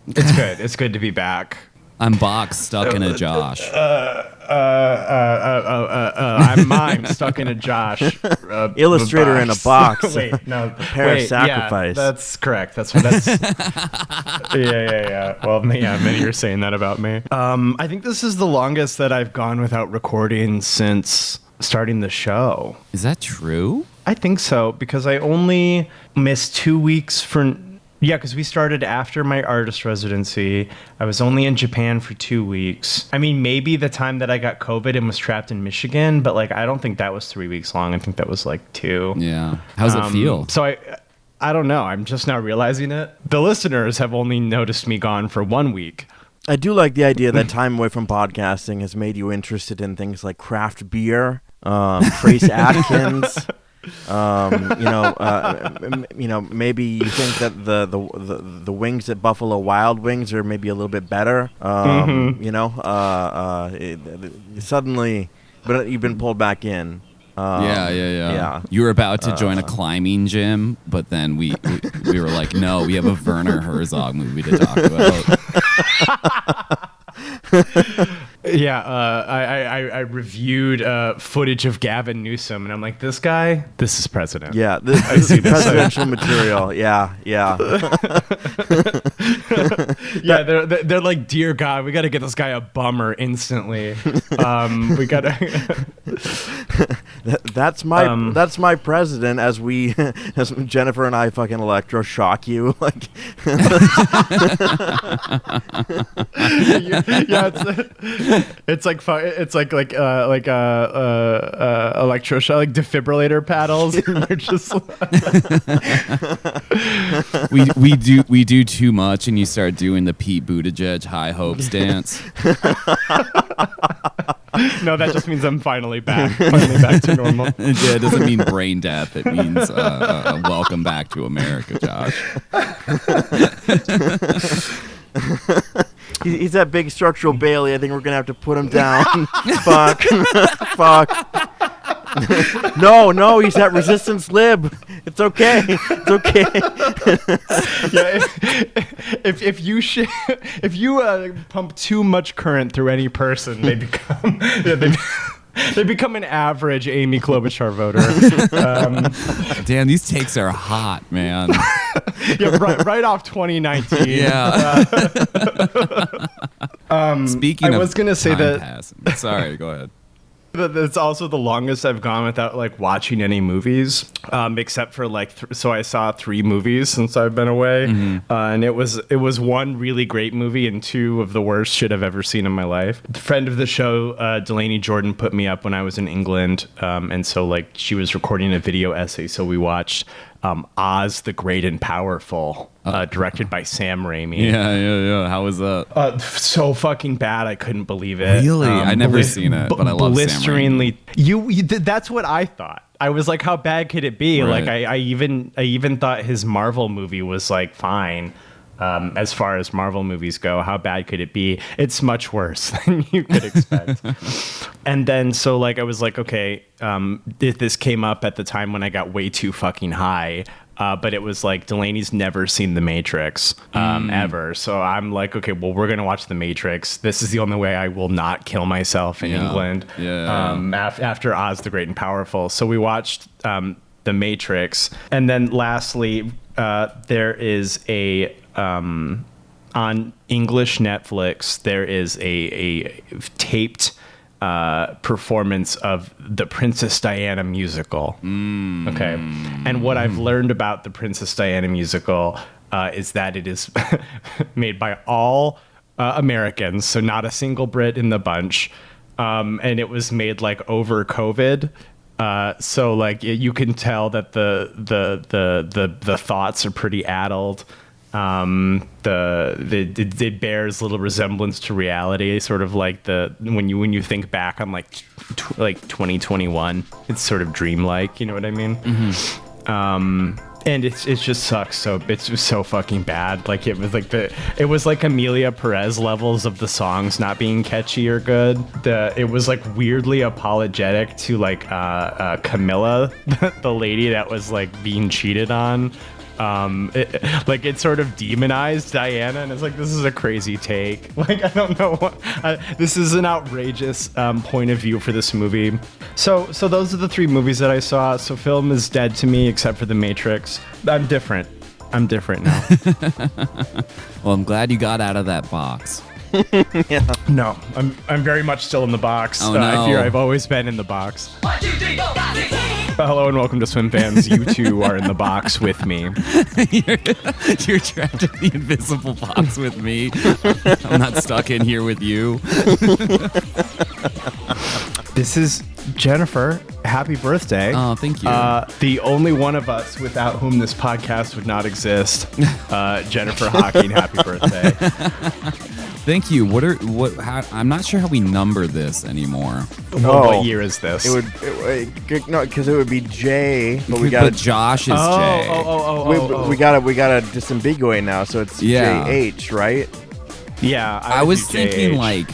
It's good. It's good to be back. I'm Box stuck in a Josh. I'm Mime stuck in a Josh. Illustrator in a box. Wait, no. A pair of sacrifice. Yeah, that's correct. That's yeah. Well, yeah, many are saying that about me. I think this is the longest that I've gone without recording since starting the show. Is that true? I think so, because I only missed 2 weeks for... Yeah, because we started after my artist residency. I was only in Japan for 2 weeks. I mean, maybe the time that I got COVID and was trapped in Michigan, but like, I don't think that was 3 weeks long. I think that was like 2. Yeah. How's it feel? So I don't know. I'm just now realizing it. The listeners have only noticed me gone for 1 week. I do like the idea that time away from podcasting has made you interested in things like craft beer, Trace Atkins. Maybe you think that the wings at Buffalo Wild Wings are maybe a little bit better. Suddenly, but you've been pulled back in. Yeah. You were about to join a climbing gym, but then we were like, no, we have a Werner Herzog movie to talk about. Yeah, I reviewed footage of Gavin Newsom, and I'm like, this guy, this is president. Yeah, this is presidential material. Yeah. Yeah, they're like, dear God, we got to get this guy a bummer instantly. We got to. That's my president. As Jennifer and I fucking electroshock you, like. Yeah, it's like electroshock, like defibrillator paddles. And you're just we do too much, and you start doing the Pete Buttigieg high hopes dance. No, that just means I'm finally back to normal. Yeah, it doesn't mean brain death. It means welcome back to America, Josh. He's that big structural Bailey. I think we're gonna have to put him down. Fuck. No, he's that resistance lib. It's okay. Yeah, if you pump too much current through any person, they become they become an average Amy Klobuchar voter. Damn, these takes are hot, man. Yeah, right off 2019. Yeah. Speaking I of was gonna say that. Passing. Sorry, go ahead. It's also the longest I've gone without like watching any movies, except for like so I saw 3 movies since I've been away, and it was 1 really great movie and 2 of the worst shit I've ever seen in my life. The friend of the show, Delaney Jordan, put me up when I was in England, and so like she was recording a video essay, so we watched Oz the Great and Powerful, directed by Sam Raimi. Yeah. How was that? So fucking bad, I couldn't believe it. Really? I never seen it, but I love blisteringly. Sam Raimi. That's what I thought. I was like, how bad could it be? Right. Like, I even thought his Marvel movie was like fine. As far as Marvel movies go, how bad could it be? It's much worse than you could expect. And then, so like, I was like, okay, this came up at the time when I got way too fucking high. But it was like, Delaney's never seen The Matrix ever. So I'm like, okay, well, we're going to watch The Matrix. This is the only way I will not kill myself in England. After Oz the Great and Powerful. So we watched The Matrix. And then lastly, there is a... on English Netflix, there is a taped performance of the Princess Diana musical. Okay. And what I've learned about the Princess Diana musical is that it is made by all Americans, so not a single Brit in the bunch. And it was made like over COVID. So like you can tell that the thoughts are pretty addled. It bears little resemblance to reality, sort of like when you think back on like 2021, it's sort of dreamlike, you know what I mean? And it just sucks. So it's just so fucking bad. Like it was like Amelia Perez levels of the songs not being catchy or good. It was like weirdly apologetic to like Camilla, the lady that was like being cheated on. It sort of demonized Diana, and it's like, this is a crazy take. Like, I don't know what. This is an outrageous point of view for this movie. So those are the 3 movies that I saw. So film is dead to me, except for The Matrix. I'm different now. Well, I'm glad you got out of that box. Yeah. No, I'm very much still in the box. Oh, no. I fear I've always been in the box. 1, 2, 3, 4, 5, 6, 7. Hello and welcome to SWIMFANS. You two are in the box with me. You're trapped in the invisible box with me. I'm not stuck in here with you. This is Jennifer. Happy birthday. Oh, thank you. The only one of us without whom this podcast would not exist. Jennifer Hawking, happy birthday. Thank you. I'm not sure how we number this anymore. What year is this? Because it would be J, but we got Josh is J. We got to disambiguate now, so it's JH, right? Yeah, I was thinking like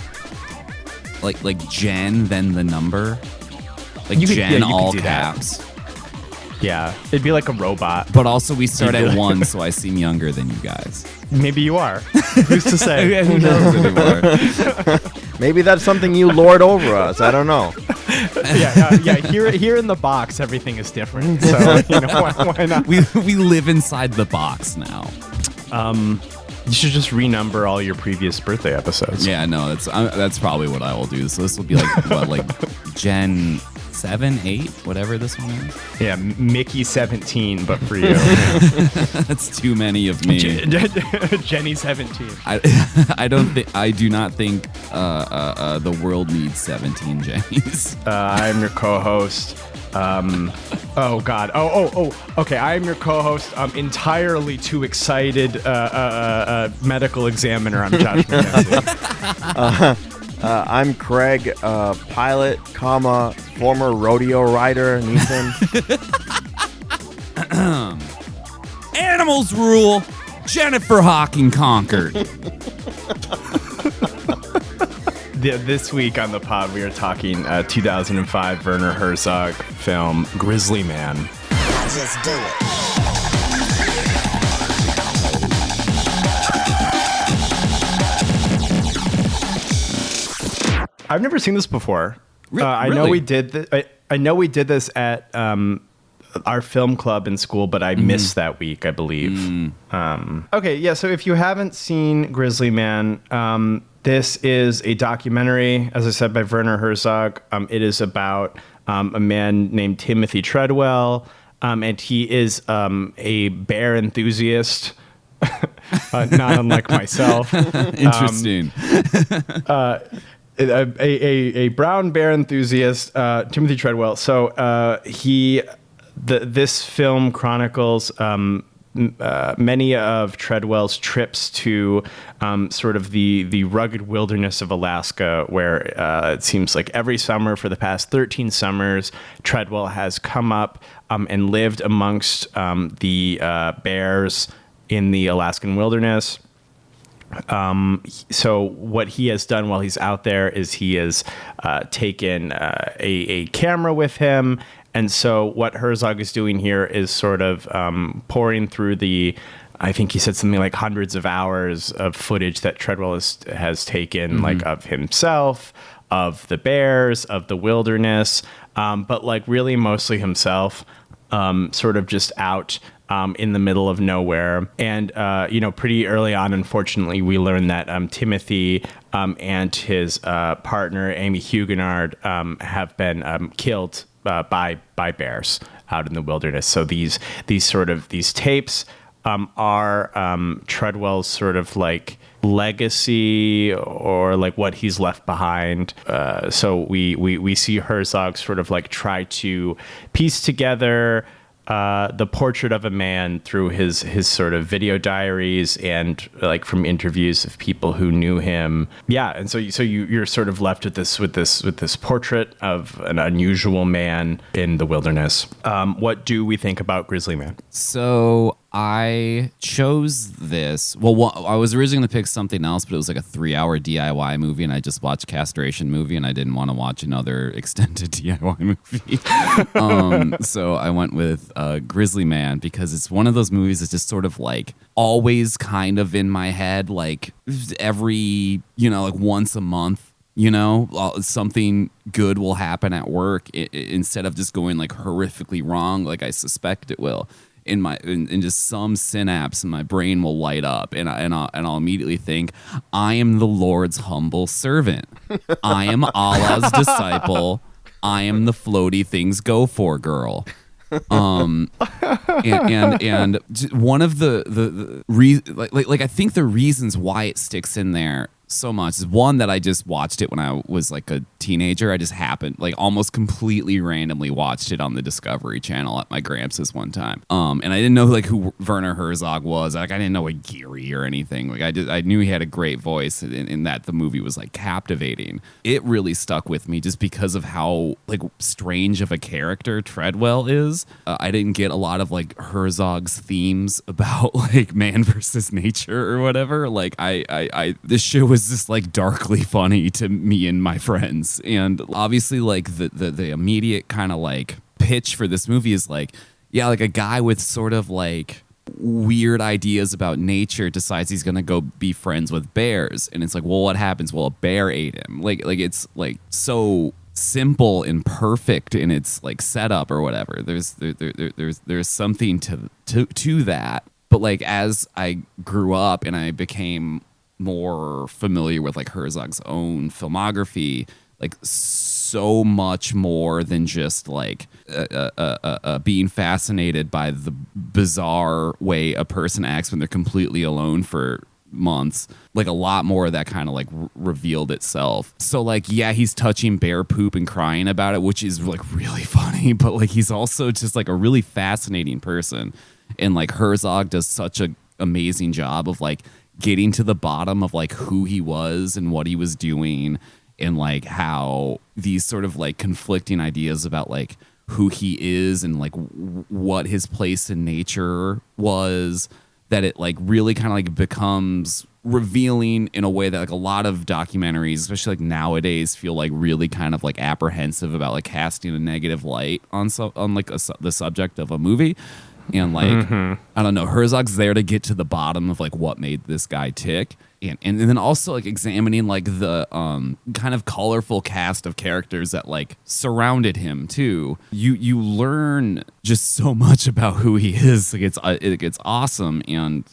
Jen, then the number, like Jen all caps. Yeah, it'd be like a robot. But also we start at 1, so I seem younger than you guys. Maybe you are. Who's to say? Who knows anymore? Maybe that's something you lord over us. I don't know. Yeah. Here in the box, everything is different. So why not? We live inside the box now. You should just renumber all your previous birthday episodes. Yeah, no, that's probably what I will do. So this will be like Gen 7, 8, whatever this one is. Yeah, Mickey 17, but for you. That's too many of me. Jenny 17. I do not think the world needs 17 Jennies. I'm your co-host. Oh God. Okay. I am your co-host. I'm entirely too excited. Medical examiner. I'm Josh McKenzie. I'm Craig, pilot, former rodeo rider, Nathan. Animals rule. Jennifer Hawking conquered. This week on the pod, we are talking 2005 Werner Herzog film Grizzly Man. Just do it. I've never seen this before. I really? know we did. I know we did this at our film club in school, but I missed that week, I believe. Okay, yeah. So if you haven't seen Grizzly Man, this is a documentary, as I said, by Werner Herzog. It is about a man named Timothy Treadwell, and he is a bear enthusiast, not unlike myself. Interesting. A brown bear enthusiast, Timothy Treadwell. So this film chronicles many of Treadwell's trips to sort of the rugged wilderness of Alaska, where it seems like every summer for the past 13 summers, Treadwell has come up and lived amongst the bears in the Alaskan wilderness. So what he has done while he's out there is he has taken a camera with him. And so what Herzog is doing here is sort of pouring through I think he said something like hundreds of hours of footage that Treadwell has taken, like of himself, of the bears, of the wilderness, but like really mostly himself, sort of just out in the middle of nowhere. And, pretty early on, unfortunately, we learned that Timothy and his partner, Amy Huguenard, have been killed by bears out in the wilderness. So these tapes are Treadwell's sort of like legacy, or like what he's left behind. So we see Herzog sort of like try to piece together the portrait of a man through his sort of video diaries and like from interviews of people who knew him. Yeah, and so you're sort of left with this portrait of an unusual man in the wilderness. What do we think about Grizzly Man? So I chose this. Well, I was originally going to pick something else, but it was like a 3-hour DIY movie, and I just watched Castration movie, and I didn't want to watch another extended DIY movie. So I went with GRIZZLY MAN, because it's one of those movies that's just sort of like always kind of in my head, like every, like once a month. Something good will happen at work instead of just going like horrifically wrong, like I suspect it will. In just some synapse in my brain will light up, and I'll immediately think, I am the Lord's humble servant. I am Allah's disciple. I am the floaty things go for girl. And one of the I think the reasons why it sticks in there so much is, one, that I just watched it when I was like a teenager. I just happened, like almost completely randomly watched it on the Discovery Channel at my Gramps' one time. And I didn't know like who Werner Herzog was. Like I didn't know a Geary or anything. Like I knew he had a great voice, and that the movie was like captivating. It really stuck with me just because of how like strange of a character Treadwell is. I didn't get a lot of like Herzog's themes about like man versus nature or whatever. Like this show was just like darkly funny to me and my friends. And obviously like the immediate kind of like pitch for this movie is like, yeah, like a guy with sort of like weird ideas about nature decides he's gonna go be friends with bears, and it's like, well, what happens? Well, a bear ate him. Like it's like so simple and perfect in its like setup or whatever. There's something to that. But like as I grew up and I became more familiar with like Herzog's own filmography, like so much more than just like being fascinated by the bizarre way a person acts when they're completely alone for months. Like a lot more of that kind of like revealed itself. So like, yeah, he's touching bear poop and crying about it, which is like really funny, but like he's also just like a really fascinating person. And like Herzog does such a amazing job of like getting to the bottom of like who he was and what he was doing, and like how these sort of like conflicting ideas about like who he is and like what his place in nature was, that it like really kind of like becomes revealing in a way that like a lot of documentaries, especially like nowadays, feel like really kind of like apprehensive about like casting a negative light on the subject of a movie. And like, I don't know, Herzog's there to get to the bottom of like what made this guy tick. And then also like examining like the kind of colorful cast of characters that like surrounded him too. You learn just so much about who he is. Like it's awesome. And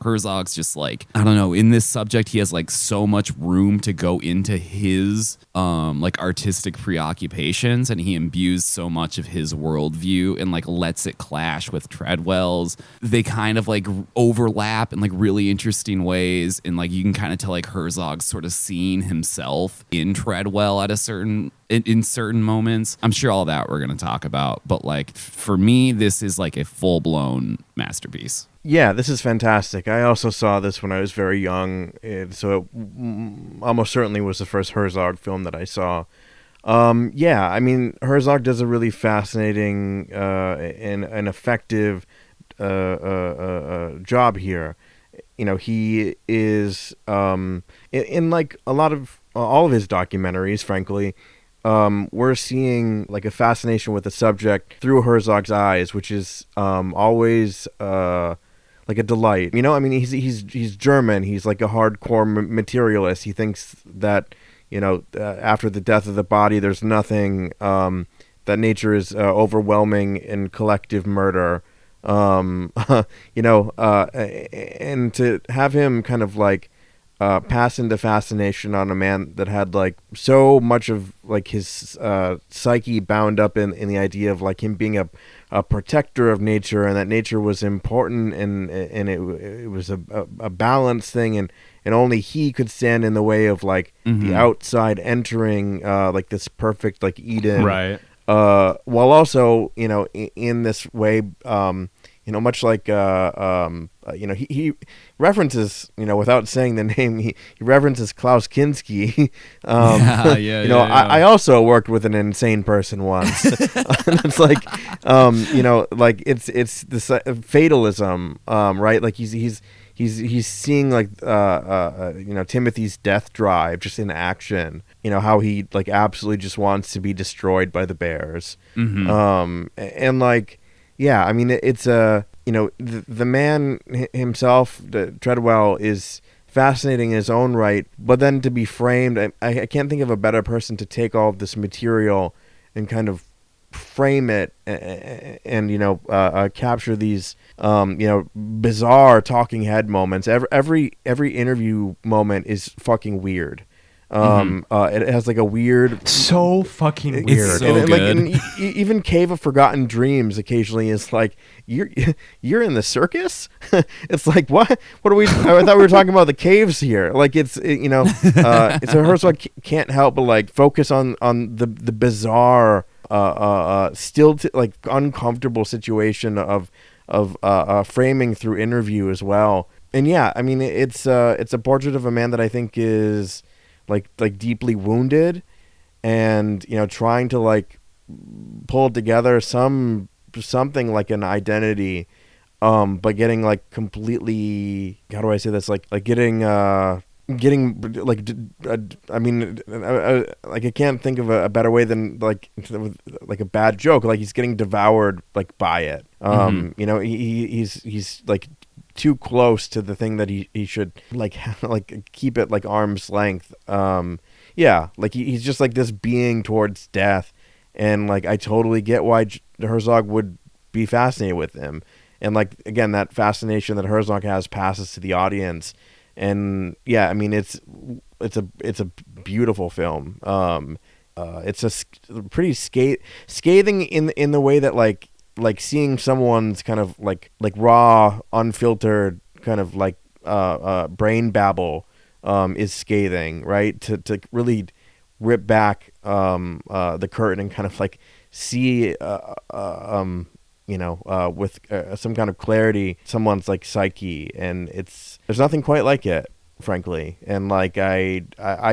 Herzog's just like, I don't know, in this subject he has like so much room to go into his like artistic preoccupations, and he imbues so much of his worldview and like lets it clash with Treadwell's. They kind of like overlap in like really interesting ways. And like you can kind of tell like Herzog's sort of seeing himself in Treadwell at in certain moments. I'm sure all that we're going to talk about, but like for me, this is like a full-blown masterpiece. Yeah, this is fantastic. I also saw this when I was very young, so it almost certainly was the first Herzog film that I saw. Yeah, I mean, Herzog does a really fascinating and effective job here. He is in like a lot of all of his documentaries, frankly, we're seeing like a fascination with the subject through Herzog's eyes, which is always like a delight. I mean, he's German. He's like a hardcore materialist. He thinks that after the death of the body, there's nothing. That nature is overwhelming in collective murder. And to have him kind of like pass into fascination on a man that had like so much of like his psyche bound up in the idea of like him being a protector of nature, and that nature was important, and it was a balanced thing, and only he could stand in the way of like the outside entering like this perfect like Eden, right? While also in this way much like he references, without saying the name, he references Klaus Kinski. I also worked with an insane person once. It's like, like it's this fatalism, right? Like he's seeing like Timothy's death drive just in action. How he like absolutely just wants to be destroyed by the bears. And like, yeah, I mean, it's the man himself, Treadwell, is fascinating in his own right, but then to be framed, I can't think of a better person to take all of this material and kind of frame it and capture these bizarre talking head moments. Every interview moment is fucking weird. It has like a weird, so fucking weird. It's so good. And even Cave of Forgotten Dreams occasionally is like, you're in the circus. It's like, what are we? I thought we were talking about the caves here. Like it's it's a Herzog can't help but like focus on the bizarre, still like uncomfortable situation of framing through interview as well. And yeah, I mean it's a portrait of a man that I think is like deeply wounded, and trying to like pull together something like an identity, but getting like completely, how do I say this, like getting like I mean like I can't think of a better way than like a bad joke. Like he's getting devoured like by it. He's like too close to the thing that he should like keep it like arm's length. Like he's just like this being towards death, and like I totally get why Herzog would be fascinated with him. And like again, that fascination that Herzog has passes to the audience. And yeah, I mean it's a beautiful film. It's a pretty scathing in the way that like seeing someone's kind of like raw, unfiltered kind of like brain babble is scathing, right? To really rip back the curtain and kind of like see with some kind of clarity someone's like psyche, and there's nothing quite like it, frankly. And like I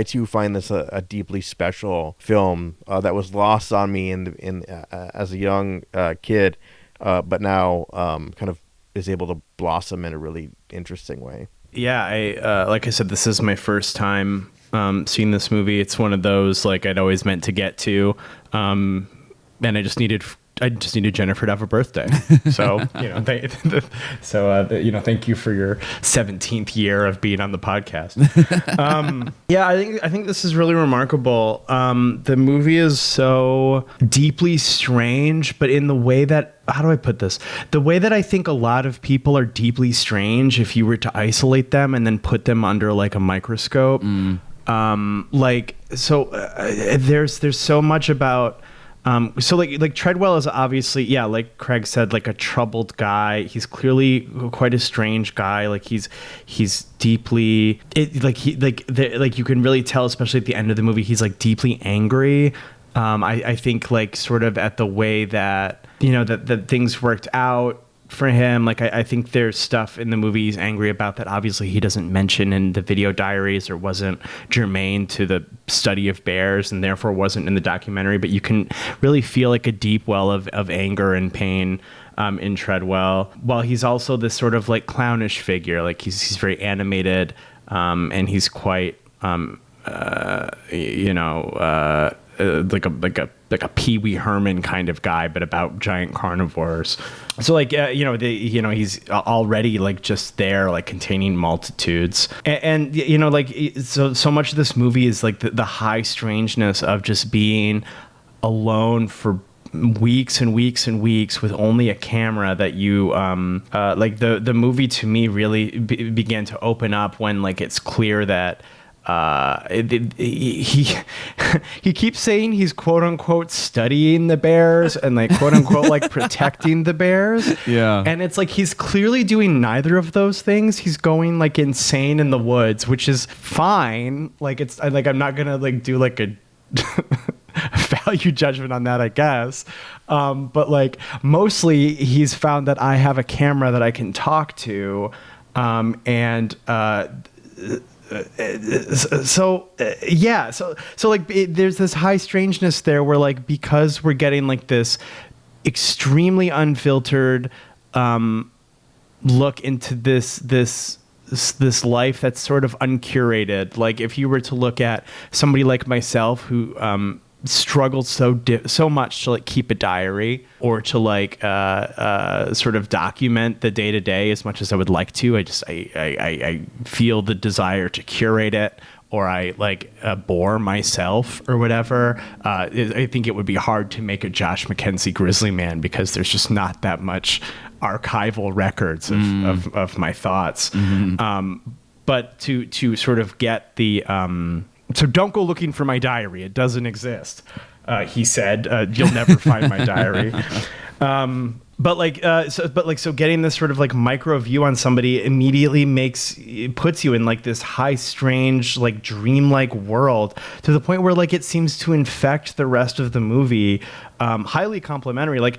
too find this a deeply special film that was lost on me in as a young kid, but now kind of is able to blossom in a really interesting way. Yeah, I like I said, this is my first time seeing this movie. It's one of those like I'd always meant to get to, and I just needed Jennifer to have a birthday. So, thank you for your 17th year of being on the podcast. Yeah, I think this is really remarkable. The movie is so deeply strange, but in the way that, how do I put this? The way that I think a lot of people are deeply strange if you were to isolate them and then put them under like a microscope. There's so much about, so like Treadwell is obviously, yeah, like Craig said, like a troubled guy. He's clearly quite a strange guy. Like he's deeply, you can really tell, especially at the end of the movie, he's like deeply angry. I think like sort of at the way that, that things worked out for him. Like I think there's stuff in the movie he's angry about that obviously he doesn't mention in the video diaries, or wasn't germane to the study of bears, and therefore wasn't in the documentary. But you can really feel like a deep well of anger and pain in Treadwell, while he's also this sort of like clownish figure. Like he's very animated, and he's quite like a Pee Wee Herman kind of guy, but about giant carnivores. So like he's already like just there, like containing multitudes, and so much of this movie is like the high strangeness of just being alone for weeks and weeks and weeks with only a camera that you like the movie to me really began to open up when like it's clear that he keeps saying he's quote unquote studying the bears and like quote unquote like protecting the bears. Yeah. And it's like he's clearly doing neither of those things. He's going like insane in the woods, which is fine. Like it's like I'm not gonna like do like a value judgment on that, I guess. But like mostly he's found that I have a camera that I can talk to. So like there's this high strangeness there where like, because we're getting like this extremely unfiltered look into this life that's sort of uncurated. Like if you were to look at somebody like myself who struggled so much to like keep a diary or to like sort of document the day to day as much as I would like to, I feel the desire to curate it, or I like bore myself or whatever. I think it would be hard to make a Josh Mackenzie Grizzly Man because there's just not that much archival records of my thoughts. But to sort of get the so don't go looking for my diary. It doesn't exist. He said, you'll never find my diary. So getting this sort of like micro view on somebody immediately puts you in like this high, strange, like dreamlike world to the point where like it seems to infect the rest of the movie. Highly complimentary. I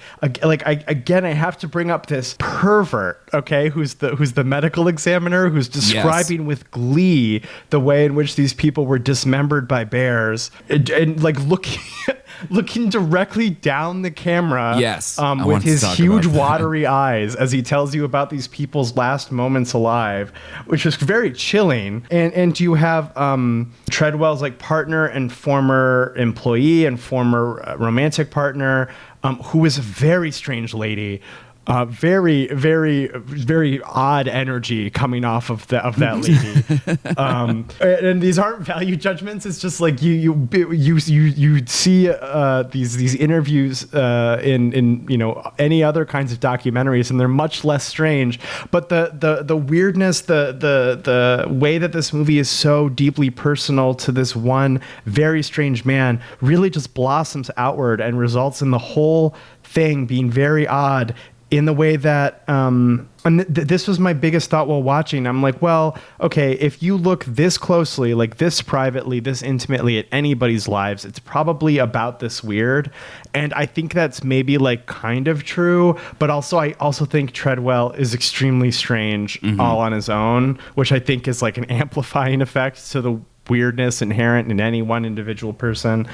have to bring up this pervert, okay, who's the medical examiner who's describing with glee the way in which these people were dismembered by bears and like looking directly down the camera, with his huge watery eyes as he tells you about these people's last moments alive, which is very chilling. And you have Treadwell's like partner and former employee and former romantic partner, who is a very strange lady. Very, very, very odd energy coming off of that lady. And these aren't value judgments. It's just like you see these interviews in any other kinds of documentaries, and they're much less strange. But the weirdness, the way that this movie is so deeply personal to this one very strange man really just blossoms outward and results in the whole thing being very odd. In the way that, this was my biggest thought while watching. I'm like, well, okay, if you look this closely, like this privately, this intimately at anybody's lives, it's probably about this weird. And I think that's maybe like kind of true, but also I also think Treadwell is extremely strange all on his own, which I think is like an amplifying effect to the weirdness inherent in any one individual person.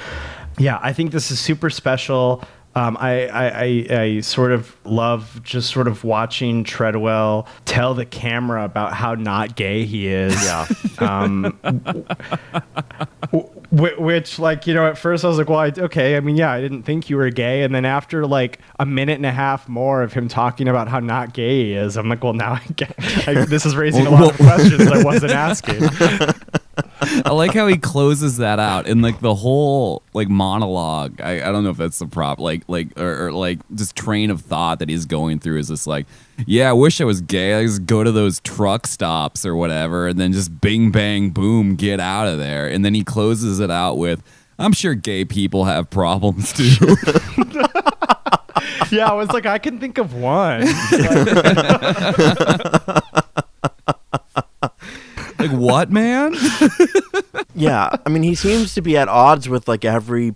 Yeah, I think this is super special. I sort of love just sort of watching Treadwell tell the camera about how not gay he is. Yeah. Which, like, you know, at first I was like, well, I didn't think you were gay. And then after like a minute and a half more of him talking about how not gay he is, I'm like, well, now this is raising a lot of questions I wasn't asking. I like how he closes that out in like the whole like monologue. I don't know if that's the prop, or this train of thought that he's going through is this like, yeah, I wish I was gay. I just go to those truck stops or whatever, and then just bing bang boom, get out of there. And then he closes it out with, I'm sure gay people have problems too. Yeah, I was like, I can think of one. Like, what, man? Yeah, I mean, he seems to be at odds with like every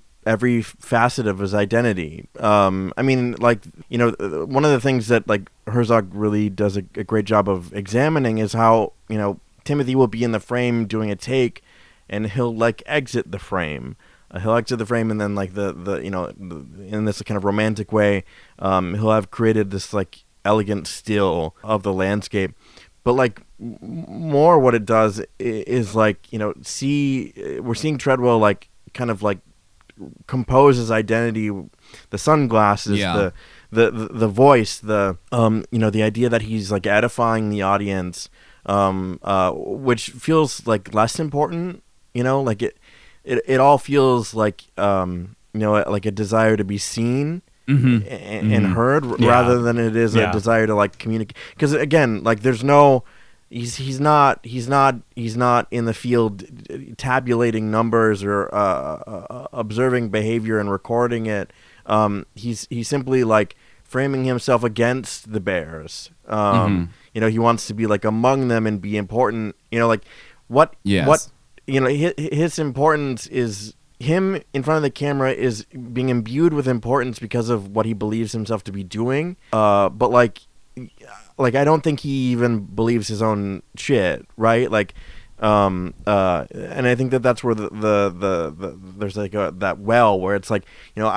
facet of his identity. I mean, like, you know, one of the things that like Herzog really does a great job of examining is how, you know, Timothy will be in the frame doing a take, and he'll like exit the frame. He'll exit the frame, and then like in this kind of romantic way, he'll have created this like elegant still of the landscape. But like more what it does is like, you know, we're seeing Treadwell like kind of like compose his identity, the sunglasses, the voice, the the idea that he's like edifying the audience, which feels like less important, you know, like it all feels like like a desire to be seen. And heard rather than it is a desire to like communicate, because again, like there's no he's not in the field tabulating numbers or observing behavior and recording it. He's simply like framing himself against the bears. You know, he wants to be like among them and be important, you know, like what his importance is. him in front of the camera is being imbued with importance because of what he believes himself to be doing. But like I don't think he even believes his own shit, right? Like, and I think that's where the there's like that well where it's like, you know,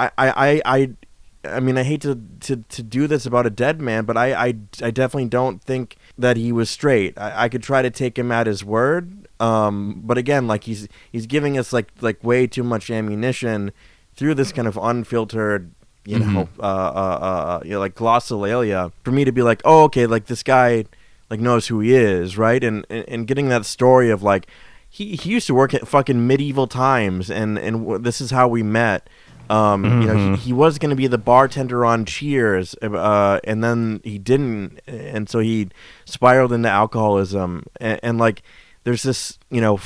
I mean, I hate to do this about a dead man, but I definitely don't think that he was straight. I could try to take him at his word, but again, like he's giving us like way too much ammunition through this kind of unfiltered, you know, like glossolalia for me to be like, oh, okay, like this guy like knows who he is, right? And getting that story of like he used to work at fucking medieval times, and this is how we met. You know, he was going to be the bartender on Cheers, and then he didn't, and so he spiraled into alcoholism. And like, there's this, you know,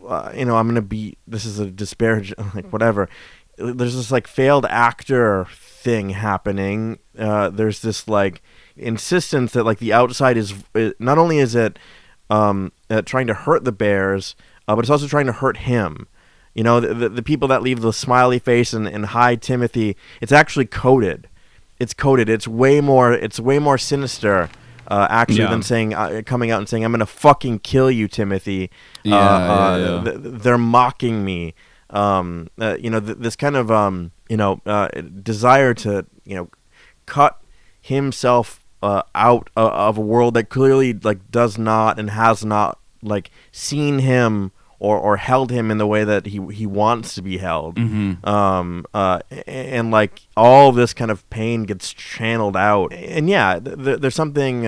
I'm going to be, this is a disparage, like whatever. There's this like failed actor thing happening. There's this like insistence that like the outside is not only is it trying to hurt the bears, but it's also trying to hurt him. You know, the people that leave the smiley face and hi Timothy, it's actually coded. It's coded. It's way more sinister, actually, than saying coming out and saying I'm gonna fucking kill you, Timothy. They're mocking me. You know, this kind of desire to, you know, cut himself out of a world that clearly like does not and has not like seen him or held him in the way that he wants to be held. And like all this kind of pain gets channeled out. And yeah, there's something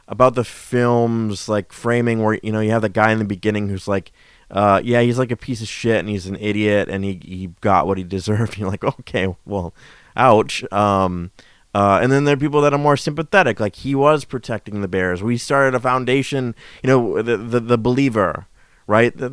about the film's like framing where, you know, you have the guy in the beginning who's like, yeah, he's like a piece of shit and he's an idiot and he got what he deserved. And you're like, okay, well, ouch. And then there are people that are more sympathetic, like he was protecting the bears. We started a foundation, you know, the believer, right? The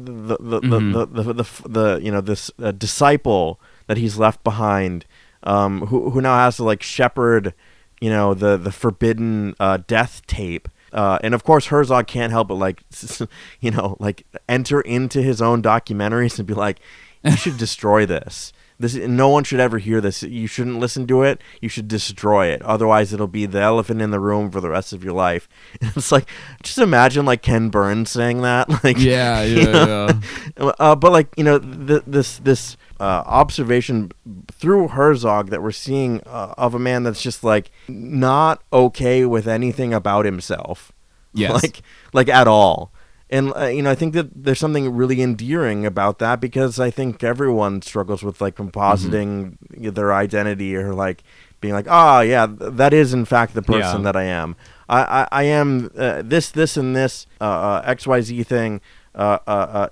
you know, this disciple that he's left behind, who now has to like shepherd, you know, the forbidden death tape. And of course Herzog can't help but like, you know, like enter into his own documentaries and be like, you should destroy this. No one should ever hear this. You shouldn't listen to it. You should destroy it. Otherwise, it'll be the elephant in the room for the rest of your life. And it's like, just imagine like Ken Burns saying that. Like, yeah. But like, you know, this observation through Herzog that we're seeing of a man that's just like not okay with anything about himself. Yes. Like at all. And, you know, I think that there's something really endearing about that because I think everyone struggles with, like, compositing their identity or, like, being like, yeah, that is, in fact, the person that I am. I am this, and this XYZ thing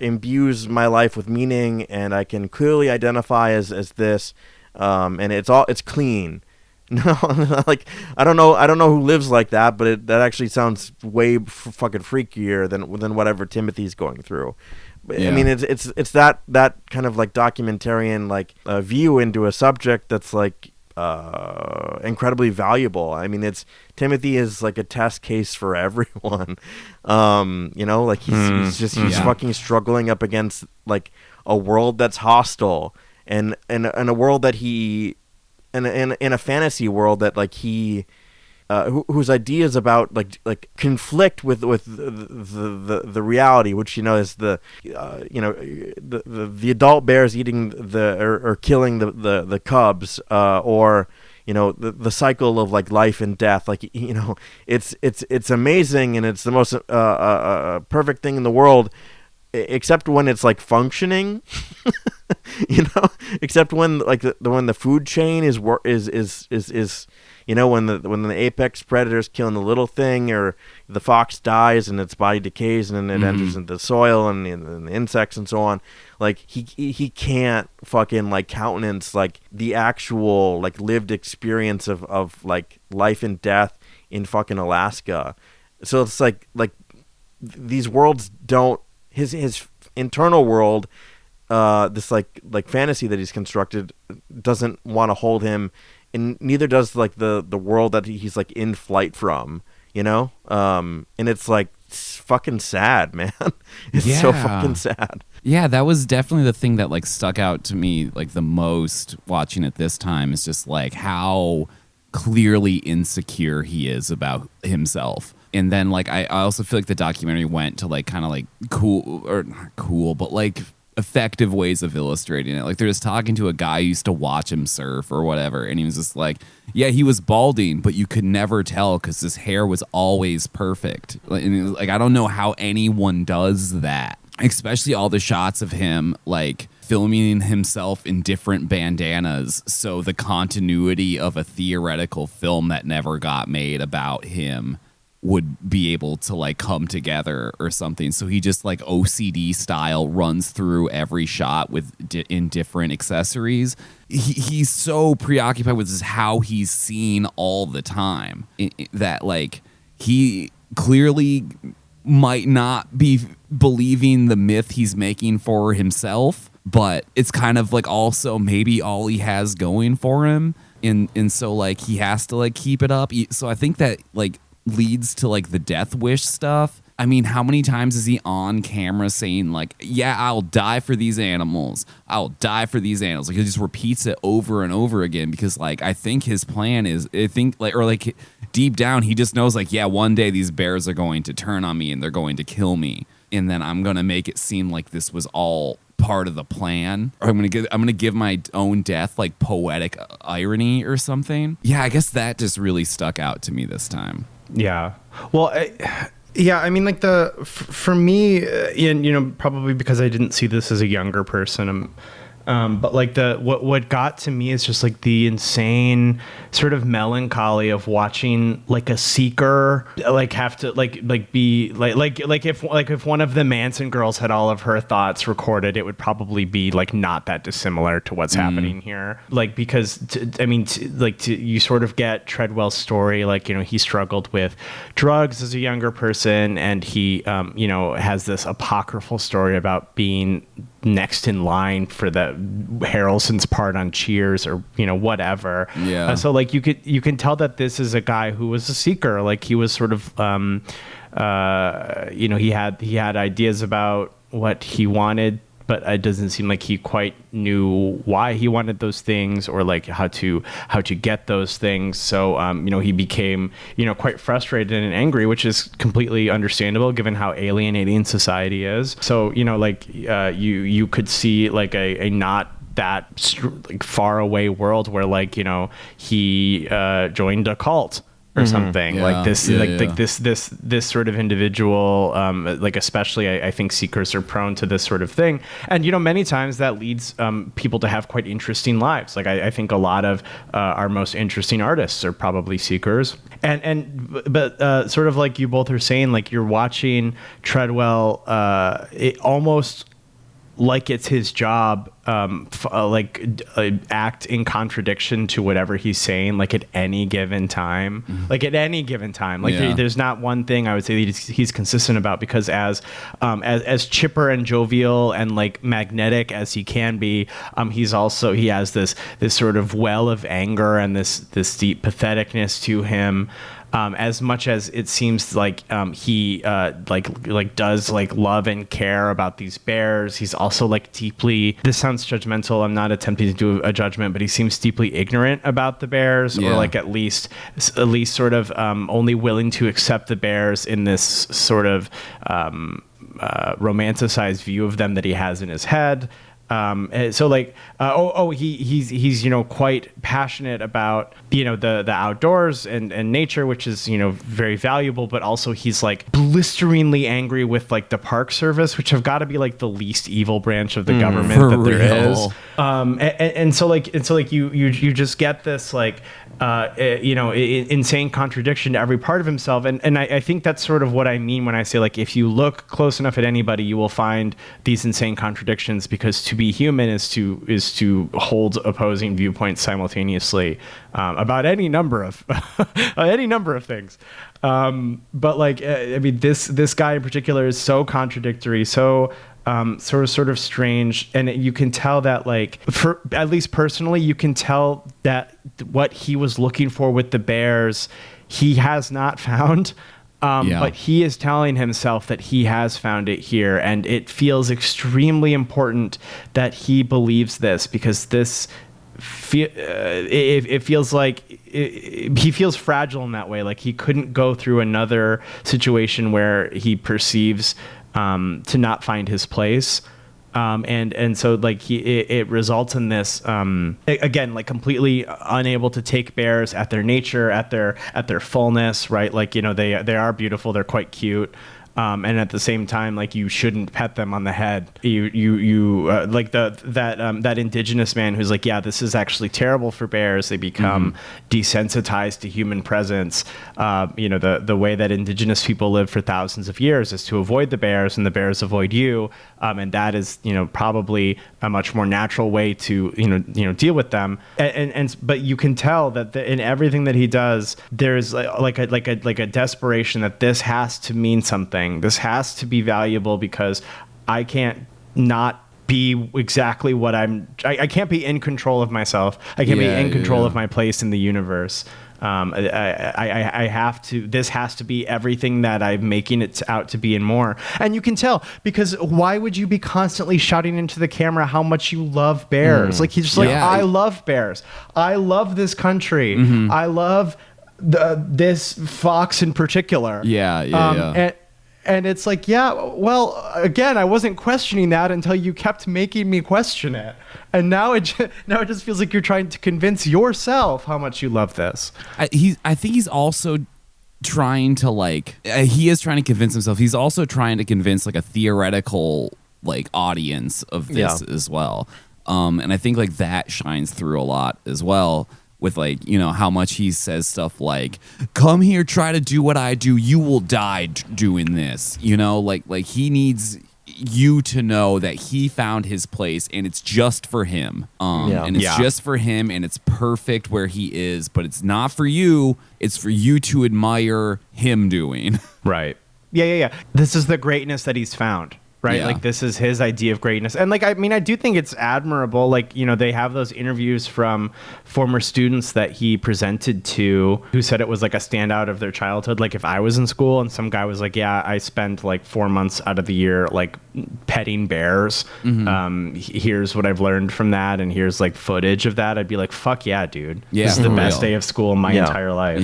imbues my life with meaning, and I can clearly identify as this, and it's clean. No, like I don't know who lives like that, but that actually sounds way fucking freakier than whatever Timothy's going through. I mean, it's that kind of like documentarian like view into a subject that's like incredibly valuable. I mean, Timothy is like a test case for everyone. You know, like he's fucking struggling up against like a world that's hostile and a world that he. In a fantasy world that like he whose ideas about like conflict with the reality, which, you know, is the you know, the adult bears eating or killing the cubs, or, you know, the cycle of like life and death. Like, you know, it's amazing and it's the most perfect thing in the world, except when it's like functioning. You know, except when like when the food chain is you know, when the apex predator is killing the little thing, or the fox dies and its body decays and then it enters into the soil and the insects and so on. Like he can't fucking like countenance like the actual like lived experience of like life and death in fucking Alaska. So it's like these worlds don't, his internal world, this like fantasy that he's constructed doesn't want to hold him, and neither does like the world that he's like in flight from, you know. And it's like fucking sad, man. It's so fucking sad. Yeah, that was definitely the thing that like stuck out to me like the most watching it this time, is just like how clearly insecure he is about himself. And then like I also feel like the documentary went to like kind of like cool, or not cool, but like effective ways of illustrating it. Like they're just talking to a guy who used to watch him surf or whatever, and he was just like, yeah, he was balding, but you could never tell because his hair was always perfect. Like I don't know how anyone does that, especially all the shots of him like filming himself in different bandanas, so the continuity of a theoretical film that never got made about him would be able to like come together or something. So he just like OCD style runs through every shot with in different accessories. He's so preoccupied with just how he's seen all the time that like he clearly might not be believing the myth he's making for himself, but it's kind of like also maybe all he has going for him. And so like he has to like keep it up. So I think that like leads to like the death wish stuff. I mean, how many times is he on camera saying like, yeah, I'll die for these animals. I'll die for these animals. Like he just repeats it over and over again because like I think his plan is, I think like, or like deep down he just knows like, yeah, one day these bears are going to turn on me and they're going to kill me. And then I'm going to make it seem like this was all part of the plan, or I'm gonna give my own death like poetic irony or something. Yeah, I guess that just really stuck out to me this time. Yeah. Well, I mean, like for me, and you know, probably because I didn't see this as a younger person, but like what got to me is just like the insane sort of melancholy of watching like a seeker like have to like be like if one of the Manson girls had all of her thoughts recorded, it would probably be like not that dissimilar to what's happening here. Like because you sort of get Treadwell's story, like, you know, he struggled with drugs as a younger person, and he you know, has this apocryphal story about being next in line for the Harrelson's part on Cheers, or, you know, whatever. Yeah. So like you can tell that this is a guy who was a seeker. Like he was sort of you know, he had ideas about what he wanted, but it doesn't seem like he quite knew why he wanted those things, or like how to get those things. So you know, he became, you know, quite frustrated and angry, which is completely understandable given how alienating society is. So, you know, like you could see like a not that like far away world where, like, you know, he joined a cult or something. Yeah. Like this, Yeah, like, yeah. like this sort of individual, like especially I think seekers are prone to this sort of thing. And, you know, many times that leads people to have quite interesting lives. Like I think a lot of our most interesting artists are probably seekers. But sort of like you both are saying, like you're watching Treadwell, it almost like it's his job, act in contradiction to whatever he's saying, like at any given time. Yeah. There's not one thing I would say that he's consistent about, because as chipper and jovial and like magnetic as he can be, he has this sort of well of anger and this deep patheticness to him. As much as it seems like he does like love and care about these bears, he's also like deeply, this sounds judgmental, I'm not attempting to do a judgment, but he seems deeply ignorant about the bears, Yeah. or like at least sort of only willing to accept the bears in this sort of romanticized view of them that he has in his head. So like, he's, you know, quite passionate about, you know, the outdoors and nature, which is, you know, very valuable, but also he's like blisteringly angry with like the Park Service, which have got to be like the least evil branch of the government for that there real. is. And so you just get this like, you know, insane contradiction to every part of himself. And I think that's sort of what I mean when I say, like, if you look close enough at anybody, you will find these insane contradictions, because to be human is to hold opposing viewpoints simultaneously about any number of things. But like, I mean, this guy in particular is so contradictory, so sort of strange, and you can tell that, like, for at least personally, you can tell that what he was looking for with the bears, he has not found. But he is telling himself that he has found it here, and it feels extremely important that he believes this, because this it feels like he feels fragile in that way. Like he couldn't go through another situation where he perceives to not find his place. And so like it results in this again, like completely unable to take bears at their nature, at their fullness, right? Like, you know, they are beautiful, they're quite cute. And at the same time, like, you shouldn't pet them on the head. You like that indigenous man who's like, yeah, this is actually terrible for bears. They become desensitized to human presence. You know, the way that indigenous people live for thousands of years is to avoid the bears, and the bears avoid you. And that is, you know, probably a much more natural way to, you know, deal with them. But you can tell that in everything that he does, there's like a desperation that this has to mean something. This has to be valuable, because I can't not be exactly what I can't be in control of myself. I can't be in control of my place in the universe. I have to, this has to be everything that I'm making it out to be and more. And you can tell, because why would you be constantly shouting into the camera how much you love bears? Like, he's just like, I love bears. I love this country. I love this fox in particular. And it's like, yeah, well, again, I wasn't questioning that until you kept making me question it. And now it just feels like you're trying to convince yourself how much you love this. I think he's also trying to, like, he is trying to convince himself. He's also trying to convince, like, a theoretical, like, audience of this as well. And I think, like, that shines through a lot as well. With, like, you know, how much he says stuff like, come here, try to do what I do, you will die doing this, you know, like he needs you to know that he found his place, and it's just for him, and it's just for him, and it's perfect where he is, but it's not for you, it's for you to admire him doing. Right. Yeah. This is the greatness that he's found. Right. Like, this is his idea of greatness. And, like, I mean, I do think it's admirable. Like, you know, they have those interviews from former students that he presented to, who said it was like a standout of their childhood. Like, if I was in school and some guy was like, yeah, I spent like 4 months out of the year, like, petting bears. Here's what I've learned from that. And here's, like, footage of that. I'd be like, fuck yeah, dude. Yeah, this is the best day of school in my entire life.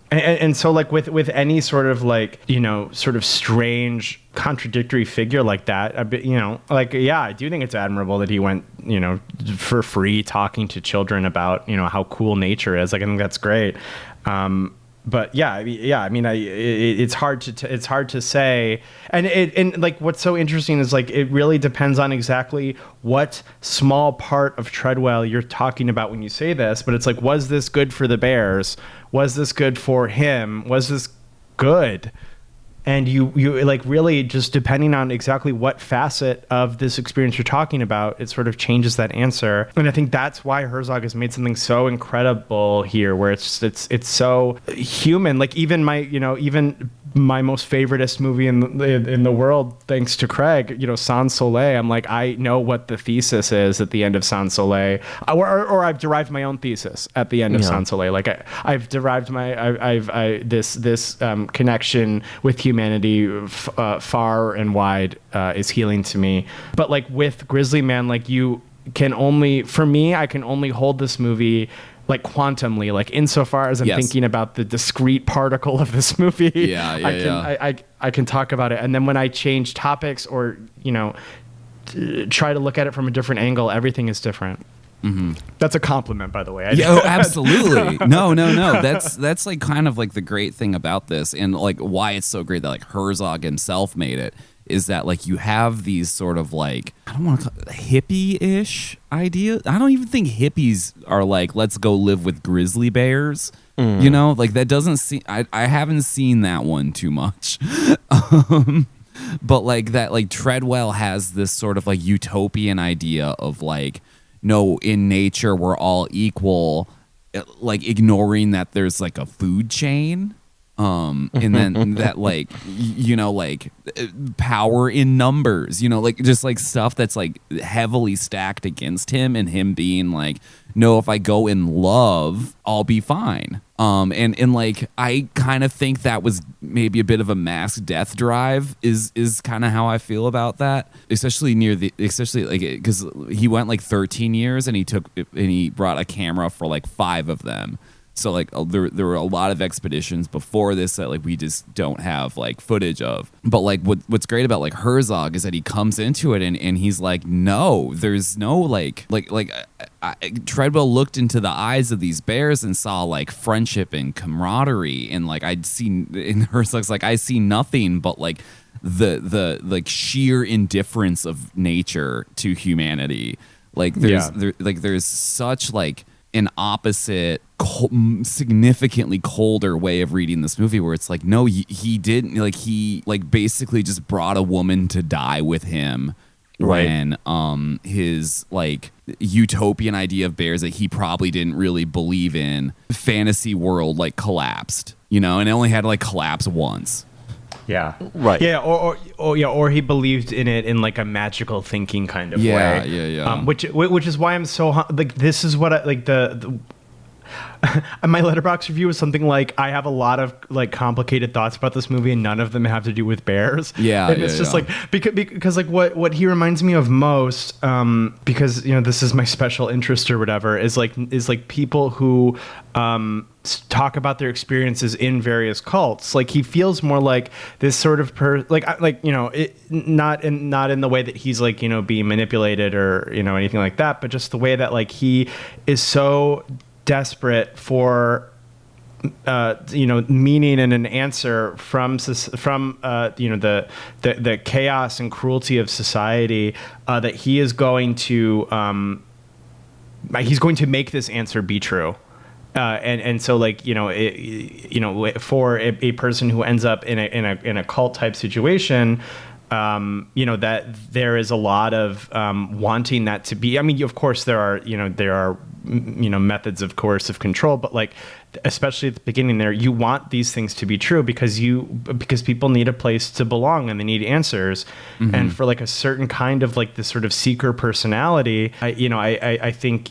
And so, like, with any sort of, like, you know, sort of strange contradictory figure like that, you know, like, yeah, I do think it's admirable that he went, you know, for free talking to children about, you know, how cool nature is. Like, I think that's great. But I mean, it's hard to say, and like, what's so interesting is, like, it really depends on exactly what small part of Treadwell you're talking about when you say this. But it's like, was this good for the bears? Was this good for him? Was this good? And you like, really just depending on exactly what facet of this experience you're talking about, it sort of changes that answer. And I think that's why Herzog has made something so incredible here, where it's so human. Like, even my most favoriteest movie in the world, thanks to Craig, you know, Sans Soleil, I'm like, I know what the thesis is at the end of Sans Soleil, or I've derived my own thesis at the end of Sans Soleil. Like, I've derived this connection with humanity far and wide is healing to me. But, like, with Grizzly Man, like, I can only hold this movie, like, quantumly, like, insofar as I'm thinking about the discrete particle of this movie. I can talk about it. And then when I change topics, or, you know, try to look at it from a different angle, everything is different. That's a compliment, by the way. Absolutely. No. That's like kind of like the great thing about this, and like why it's so great that like Herzog himself made it, is that like you have these sort of like, I don't want to call it hippie-ish idea. I don't even think hippies are like, let's go live with grizzly bears. You know, like, that doesn't seem, I haven't seen that one too much. But like that, like, Treadwell has this sort of like utopian idea of like, no, in nature we're all equal, like ignoring that there's like a food chain, And then that like like power in numbers, like just like stuff that's like heavily stacked against him, and him being like, no, if I go in love, I'll be fine. And like I kind of think that was maybe a bit of a mass death drive is kind of how I feel about that, especially like because he went like 13 years and he brought a camera for like 5 of them. So like there were a lot of expeditions before this that like we just don't have like footage of. But like what's great about like Herzog is that he comes into it and he's like, no, there's no like Treadwell looked into the eyes of these bears and saw like friendship and camaraderie, and like I'd seen in Herzog's like I see nothing but like the like sheer indifference of nature to humanity. Like there's such like an opposite, significantly colder way of reading this movie, where it's like, no, he didn't, like he like basically just brought a woman to die with him, right, when his like utopian idea of bears that he probably didn't really believe in, fantasy world, like collapsed, and it only had to like collapse once. Yeah. Right. Yeah. Or he believed in it in like a magical thinking kind of way. Yeah. Which is why I'm so like, this is what I like the my Letterboxd review was something like, I have a lot of like complicated thoughts about this movie and none of them have to do with bears. Yeah. And it's just like, because like what he reminds me of most, because this is my special interest or whatever, is like people who talk about their experiences in various cults. Like he feels more like this sort of not in the way that he's like being manipulated or anything like that, but just the way that like he is so desperate for meaning and an answer from the chaos and cruelty of society, that he is going to make this answer be true. And so like for a person who ends up in a cult type situation, that there is a lot of wanting that to be. I mean, of course there are methods of coercive control, but like especially at the beginning there, you want these things to be true because people need a place to belong and they need answers. Mm-hmm. And for like a certain kind of like this sort of seeker personality, I think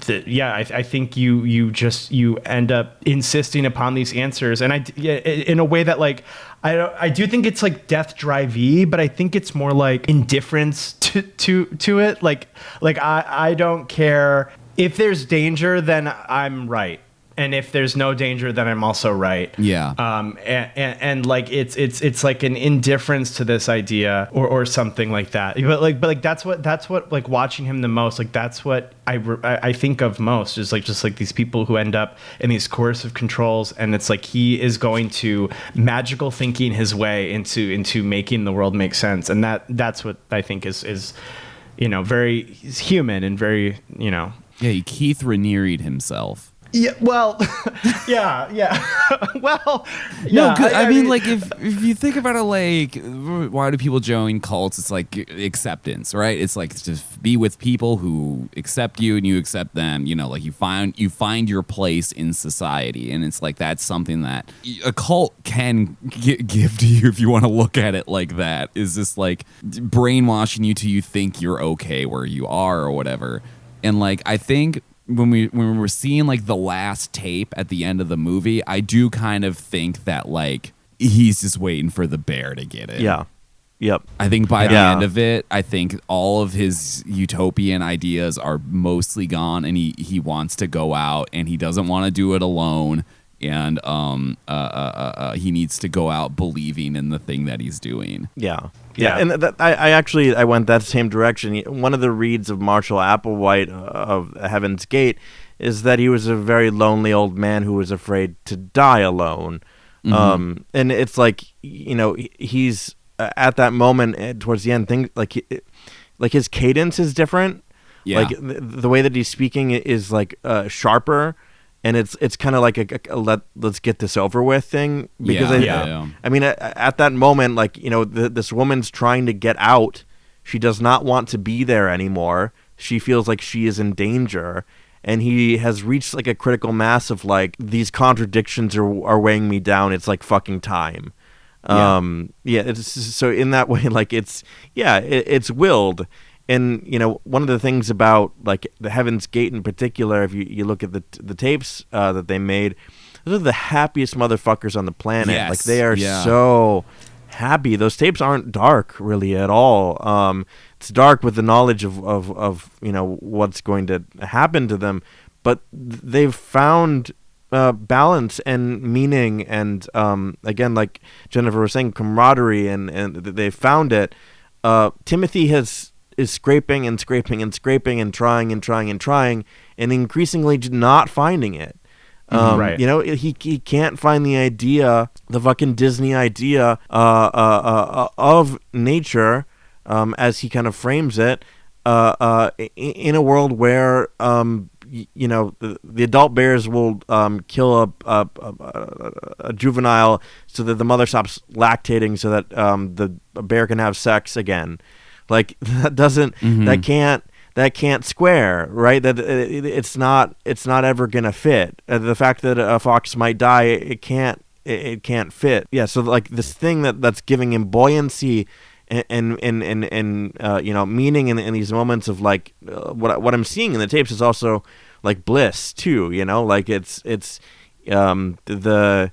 I think you end up insisting upon these answers, and in a way that like I do think it's like death drive-y, but I think it's more like indifference to it. Like I don't care if there's danger, then I'm right. And if there's no danger, then I'm also right. Yeah. And like it's like an indifference to this idea or something like that. But like that's what like watching him the most. Like that's what I think of most, is like just like these people who end up in these coercive controls, and it's like he is going to magical thinking his way into making the world make sense, and that's what I think is very human and very Yeah, he Keith Ranieri'd himself. Yeah, well, yeah. Well, yeah. No, I mean, like, if you think about it, like, why do people join cults? It's like acceptance, right? It's like to be with people who accept you and you accept them. Like you find your place in society, and it's like that's something that a cult can give to you if you want to look at it like that. Is just like brainwashing you till you think you're okay where you are or whatever. And like I think when we're seeing like the last tape at the end of the movie, I do kind of think that like he's just waiting for the bear to get it. Yeah. Yep. I think by the end of it, I think all of his utopian ideas are mostly gone, and he wants to go out, and he doesn't want to do it alone, and he needs to go out believing in the thing that he's doing. Yeah. And I went that same direction. One of the reads of Marshall Applewhite of Heaven's Gate is that he was a very lonely old man who was afraid to die alone. Mm-hmm. And it's like, he's at that moment towards the end, like his cadence is different. Yeah. Like the way that he's speaking is like sharper. And it's kind of like a let's get this over with thing, because I mean at that moment, like this woman's trying to get out. She does not want to be there anymore. She feels like she is in danger, and he has reached like a critical mass of like these contradictions are weighing me down. It's like fucking time. It's so in that way, like it's willed. And one of the things about like the Heaven's Gate in particular, if you look at the tapes that they made, those are the happiest motherfuckers on the planet. Yes. Like they are so happy. Those tapes aren't dark really at all. It's dark with the knowledge of what's going to happen to them, but they've found balance and meaning, and again, like Jennifer was saying, camaraderie, and they found it. Timothy is scraping and scraping and scraping and trying and trying and trying, and increasingly not finding it. Right. He can't find the fucking Disney idea of nature, as he kind of frames it, in a world where the adult bears will kill a juvenile so that the mother stops lactating, so that the bear can have sex again. Like that doesn't that can't square, right? That it's not ever gonna fit. The fact that a fox might die, it can't fit. Yeah, so like this thing that's giving him buoyancy and meaning in these moments of like what I'm seeing in the tapes is also like bliss too. Like it's the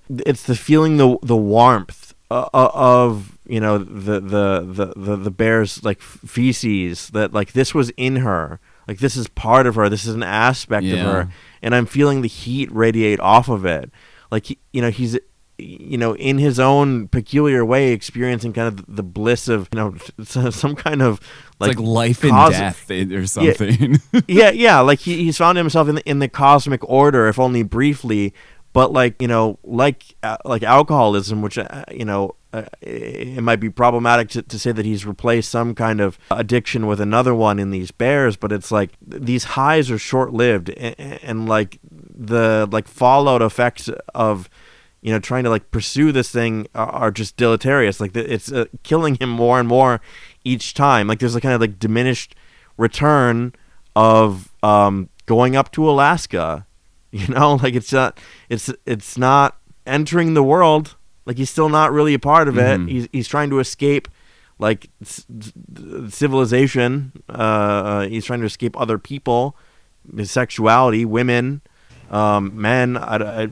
feeling the warmth of the bear's like feces, that like this was in her, like this is part of her, this is an aspect of her, and I'm feeling the heat radiate off of it. Like he's in his own peculiar way experiencing kind of the bliss of some kind of like life and death or something. Yeah, like he's found himself in the cosmic order, if only briefly. But like alcoholism, which it might be problematic to say that he's replaced some kind of addiction with another one in these bears, but it's like these highs are short-lived, and like the like fallout effects of trying to like pursue this thing are just deleterious. Like it's killing him more and more each time. Like there's a kind of like diminished return of going up to Alaska. Like it's not entering the world. Like he's still not really a part of it. He's trying to escape like civilization. He's trying to escape other people, his sexuality, women, men. Or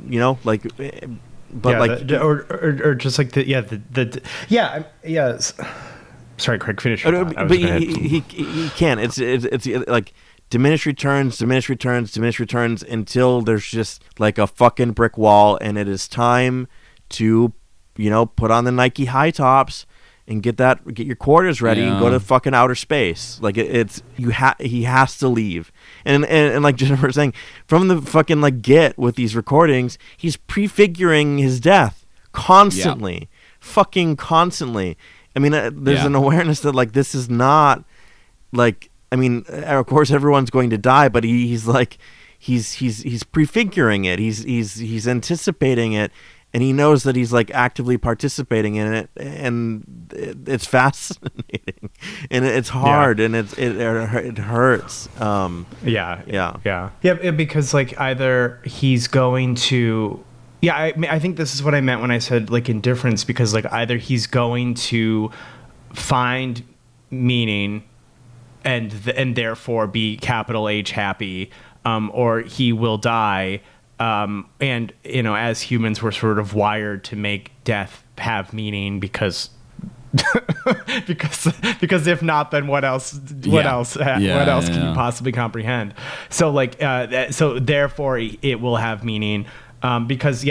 just like Sorry, Craig, finish. But he can't. It's like diminished returns until there's just like a fucking brick wall, and it is time to put on the Nike high tops and get your quarters ready and go to fucking outer space. Like he has to leave. And like Jennifer was saying, from the fucking like get with these recordings, he's prefiguring his death constantly, fucking constantly. I mean, there's an awareness that like this is not like, I mean, of course everyone's going to die, but he's like he's prefiguring it. He's anticipating it, and he knows that he's like actively participating in it, and it's fascinating, and it's hard, and it hurts. Because like either he's going to. Yeah, I think this is what I meant when I said like indifference, because like either he's going to find meaning and therefore be capital H happy, or he will die. And as humans, we're sort of wired to make death have meaning because if not, then what else can you possibly comprehend? So like so therefore it will have meaning. Because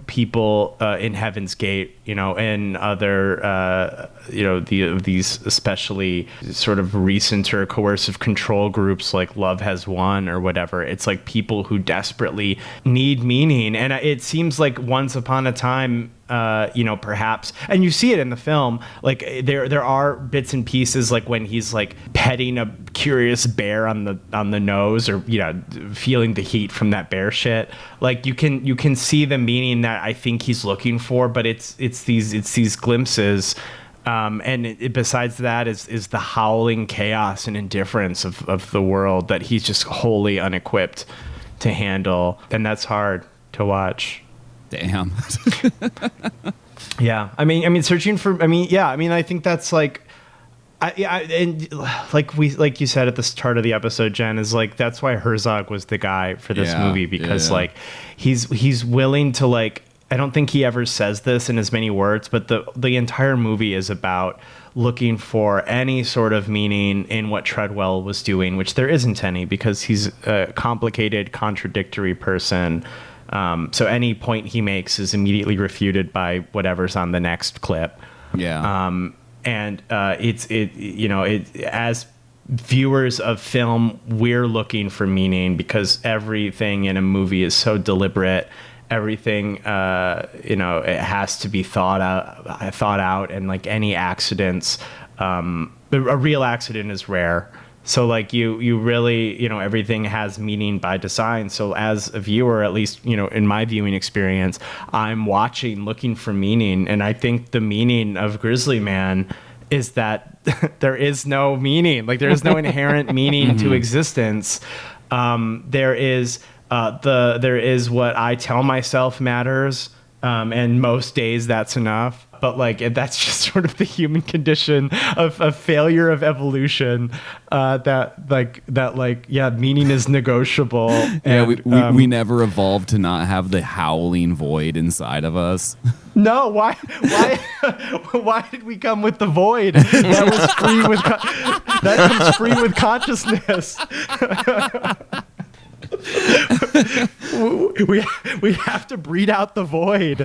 people in Heaven's Gate, and other, these especially sort of recent or coercive control groups like Love Has Won or whatever. It's like people who desperately need meaning, and it seems like once upon a time, perhaps, and you see it in the film, like there are bits and pieces, like when he's like petting a curious bear on the nose, or feeling the heat from that bear shit. Like you can see the meaning that I think he's looking for, but it's these glimpses Besides that is the howling chaos and indifference of the world that he's just wholly unequipped to handle, and that's hard to watch. Damn. Yeah, I mean, searching for. I mean, yeah, I mean, I think that's like, and like you said at the start of the episode, Jen, is like that's why Herzog was the guy for this movie, because like he's willing to like. I don't think he ever says this in as many words, but the entire movie is about looking for any sort of meaning in what Treadwell was doing, which there isn't any, because he's a complicated, contradictory person. So any point he makes is immediately refuted by whatever's on the next clip. Yeah. As viewers of film, we're looking for meaning because everything in a movie is so deliberate. Everything, it has to be thought out, and like any accidents, a real accident is rare. So like you really, everything has meaning by design. So as a viewer, at least, in my viewing experience, I'm watching, looking for meaning. And I think the meaning of Grizzly Man is that there is no meaning. Like there is no inherent meaning to existence. There is what I tell myself matters, and most days that's enough. But like that's just sort of the human condition of failure of evolution. Meaning is negotiable. Yeah, we never evolved to not have the howling void inside of us. No, why did we come with the void? That was free with that comes free with consciousness. we have to breed out the void.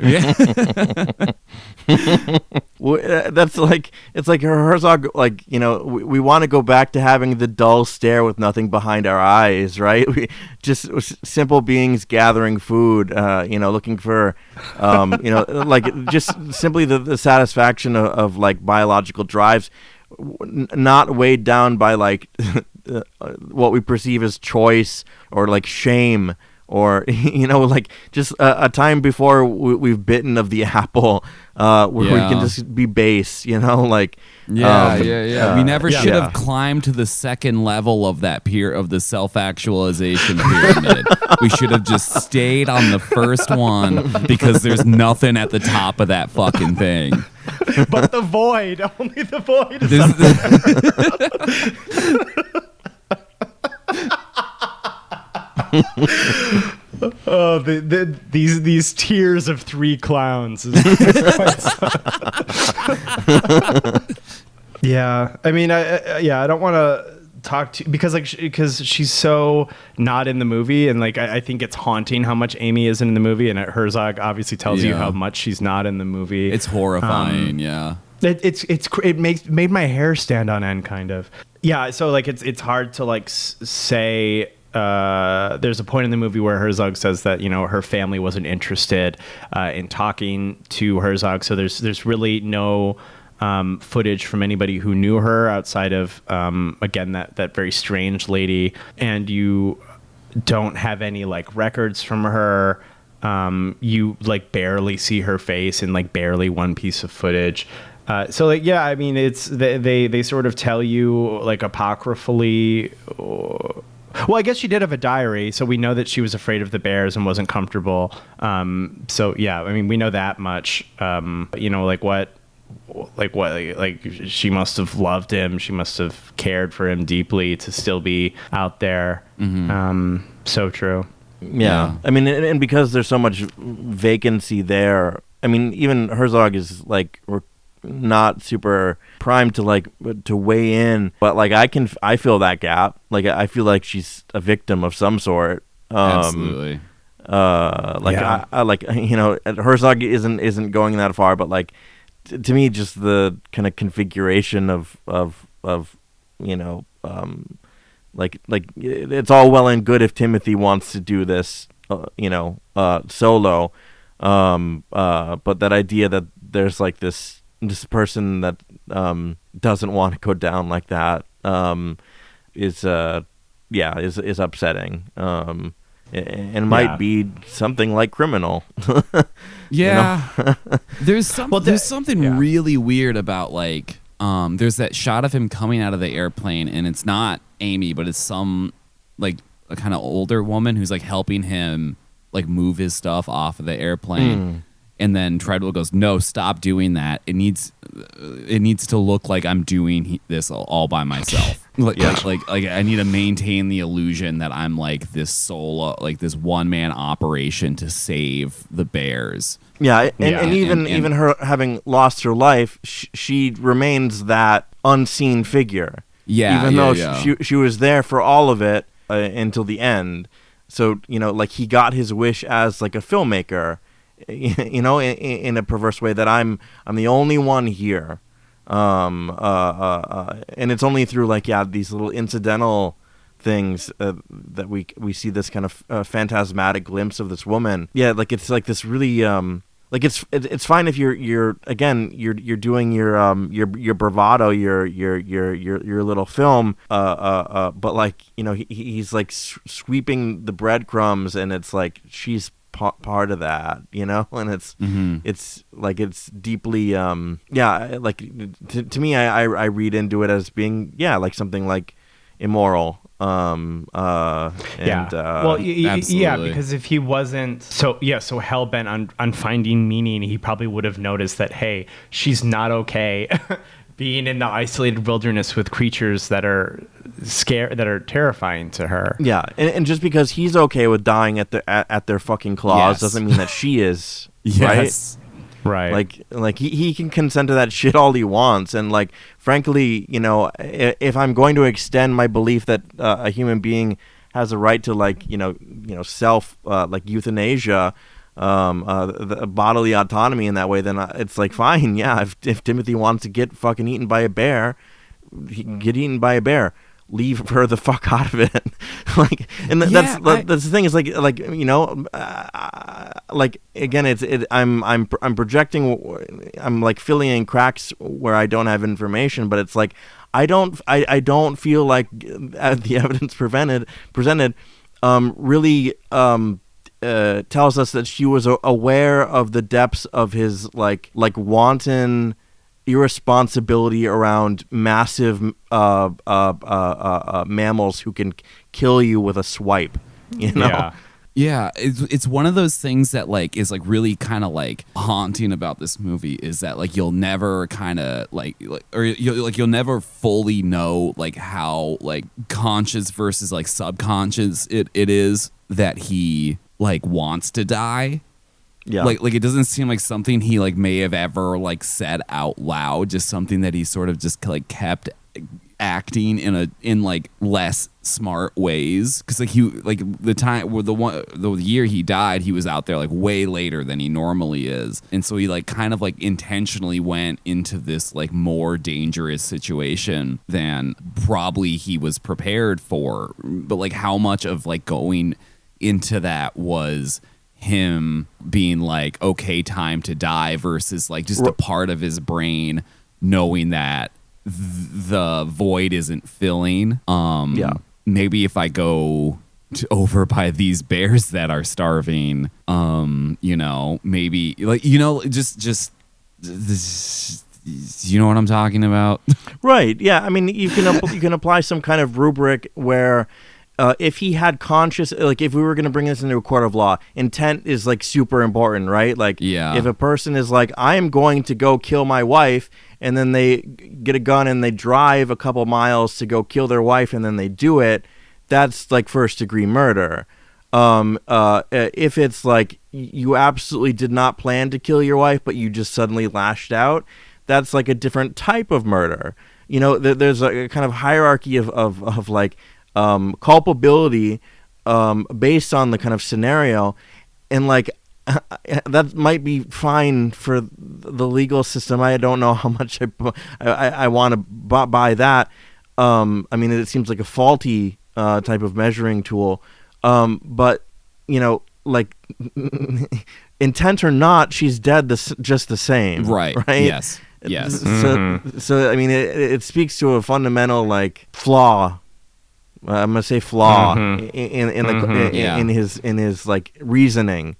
That's like, it's like Herzog, like, we want to go back to having the dull stare with nothing behind our eyes, right? We just simple beings gathering food, looking for, like just simply the satisfaction of like biological drives, not weighed down by like what we perceive as choice or like shame, or like just a time before we've bitten of the apple, where we can just be base, like we never should have climbed to the second level of that of the self-actualization pyramid. We should have just stayed on the first one, because there's nothing at the top of that fucking thing. But the void, only the void is oh, these tears of three clowns. Yeah, I mean, I don't want to talk to, because she's so not in the movie, and like I think it's haunting how much Amy isn't in the movie, and Herzog obviously tells you how much she's not in the movie. It's horrifying. It made my hair stand on end, kind of. Yeah, so like it's hard to like say. There's a point in the movie where Herzog says that her family wasn't interested in talking to Herzog, so there's really no footage from anybody who knew her outside of again that very strange lady, and you don't have any like records from her. You like barely see her face in like barely one piece of footage. So like, yeah, I mean, it's they sort of tell you like apocryphally. Well, I guess she did have a diary, so we know that she was afraid of the bears and wasn't comfortable. So yeah, I mean, we know that much. Like she must have loved him. She must have cared for him deeply to still be out there. So true. Yeah. I mean, and because there's so much vacancy there, I mean, even Herzog is like not super primed to like to weigh in, but like I feel that gap. Like I feel like she's a victim of some sort. Absolutely. I like, Herzog isn't going that far, but like to me, just the kind of configuration of like it's all well and good if Timothy wants to do this, solo, but that idea that there's like this person that doesn't want to go down like that is upsetting. and might Yeah. be something like Criminal. Yeah. there's something yeah. really weird about like there's that shot of him coming out of the airplane, and it's not Amy, but it's some like a kind of older woman who's like helping him like move his stuff off of the airplane. And then Treadwell goes, "No, stop doing that. It needs to look like I'm doing this all by myself. like I need to maintain the illusion that I'm like this solo, like this one man operation to save the bears." Yeah, and Yeah. even her having lost her life, she remains that unseen figure. Yeah, even though yeah. she was there for all of it until the end. So like he got his wish as like a filmmaker. In a perverse way, that I'm the only one here, and it's only through like these little incidental things that we see this kind of phantasmatic glimpse of this woman. Yeah, like it's like this really like it's fine if you're doing your bravado, your little film, but like he's like sweeping the breadcrumbs, and it's like she's part of that, and it's like it's deeply like to me I read into it as being like something like immoral. Well, Absolutely. because if he wasn't so hell-bent on finding meaning, he probably would have noticed that, hey, she's not okay being in the isolated wilderness with creatures that are terrifying to her. Yeah, and just because he's okay with dying at their fucking claws Yes. doesn't mean that she is. Yes. Right. Like he can consent to that shit all he wants, and like frankly, if I'm going to extend my belief that a human being has a right to like self like euthanasia, the bodily autonomy in that way, then it's like fine. Yeah, if Timothy wants to get fucking eaten by a bear, he can get eaten by a bear. Leave her the fuck out of it. Like, and that's the thing is like like again, I'm projecting, I'm like filling in cracks where I don't have information, but it's like I don't feel like the evidence presented really tells us that she was aware of the depths of his like wanton irresponsibility around massive mammals who can kill you with a swipe. Yeah, it's one of those things that like is like really kind of like haunting about this movie, is that like you'll never kind of you'll never fully know like how like conscious versus like subconscious it is that he like wants to die. Yeah. Like it doesn't seem like something he like may have ever like said out loud, just something that he sort of just like kept acting in like less smart ways, because like he like the year he died, he was out there like way later than he normally is, and so he like kind of like intentionally went into this like more dangerous situation than probably he was prepared for. But like how much of like going into that was him being like, okay, time to die, versus like just a part of his brain knowing that the void isn't filling. Maybe if I go over by these bears that are starving, maybe like just you know what I'm talking about. Right. Yeah. I mean, you can apply some kind of rubric where if he had conscious, like if we were going to bring this into a court of law, intent is like super important, right? Like if a person is like, I am going to go kill my wife, and then they get a gun and they drive a couple miles to go kill their wife, and then they do it, that's like first degree murder. If it's like you absolutely did not plan to kill your wife, but you just suddenly lashed out, that's like a different type of murder. There's a kind of hierarchy of like culpability based on the kind of scenario, and like that might be fine for the legal system. I don't know how much I want to buy that. I mean, it seems like a faulty type of measuring tool, but like intent or not, she's dead just the same, right? Yes. So I mean, it speaks to a fundamental like flaw I'm gonna say flaw Mm-hmm. in his like reasoning.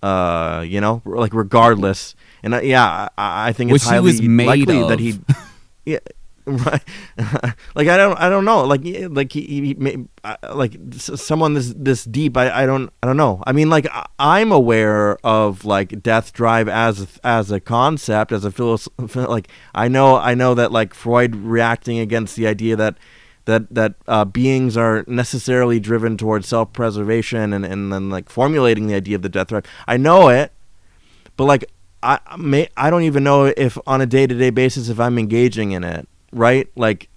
Like regardless, and I think it's Which he highly was made likely of. that he, yeah, right. Like I don't know, like he like someone this deep. I don't know. I mean, like I'm aware of like death drive as a concept, as a like I know that like Freud reacting against the idea that beings are necessarily driven towards self-preservation and then like formulating the idea of the death drive. I know it, but like I don't even know if on a day-to-day basis if I'm engaging in it, right? Like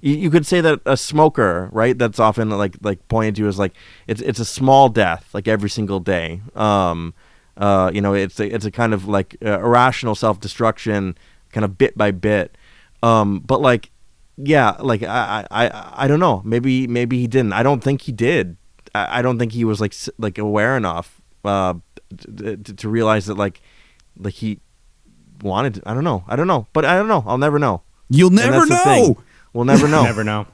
you could say that a smoker, right? That's often like pointed to as like it's a small death like every single day. It's a kind of like irrational self-destruction, kind of bit by bit. But like. Yeah, like I don't know. Maybe he didn't. I don't think he did. I don't think he was like aware enough to realize that like he wanted. I don't know. But I don't know. I'll never know. You'll never know. We'll never know. Never know.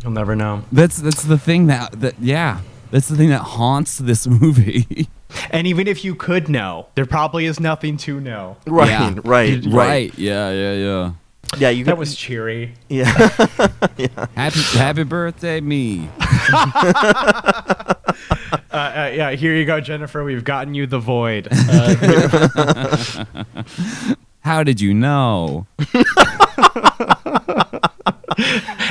You'll never know. That's the thing that's the thing that haunts this movie. And even if you could know, there probably is nothing to know. Right. Yeah. Right. Yeah. Yeah, you. That was cheery. Yeah. Yeah. Happy birthday, me. Yeah, here you go, Jennifer. We've gotten you the void. How did you know?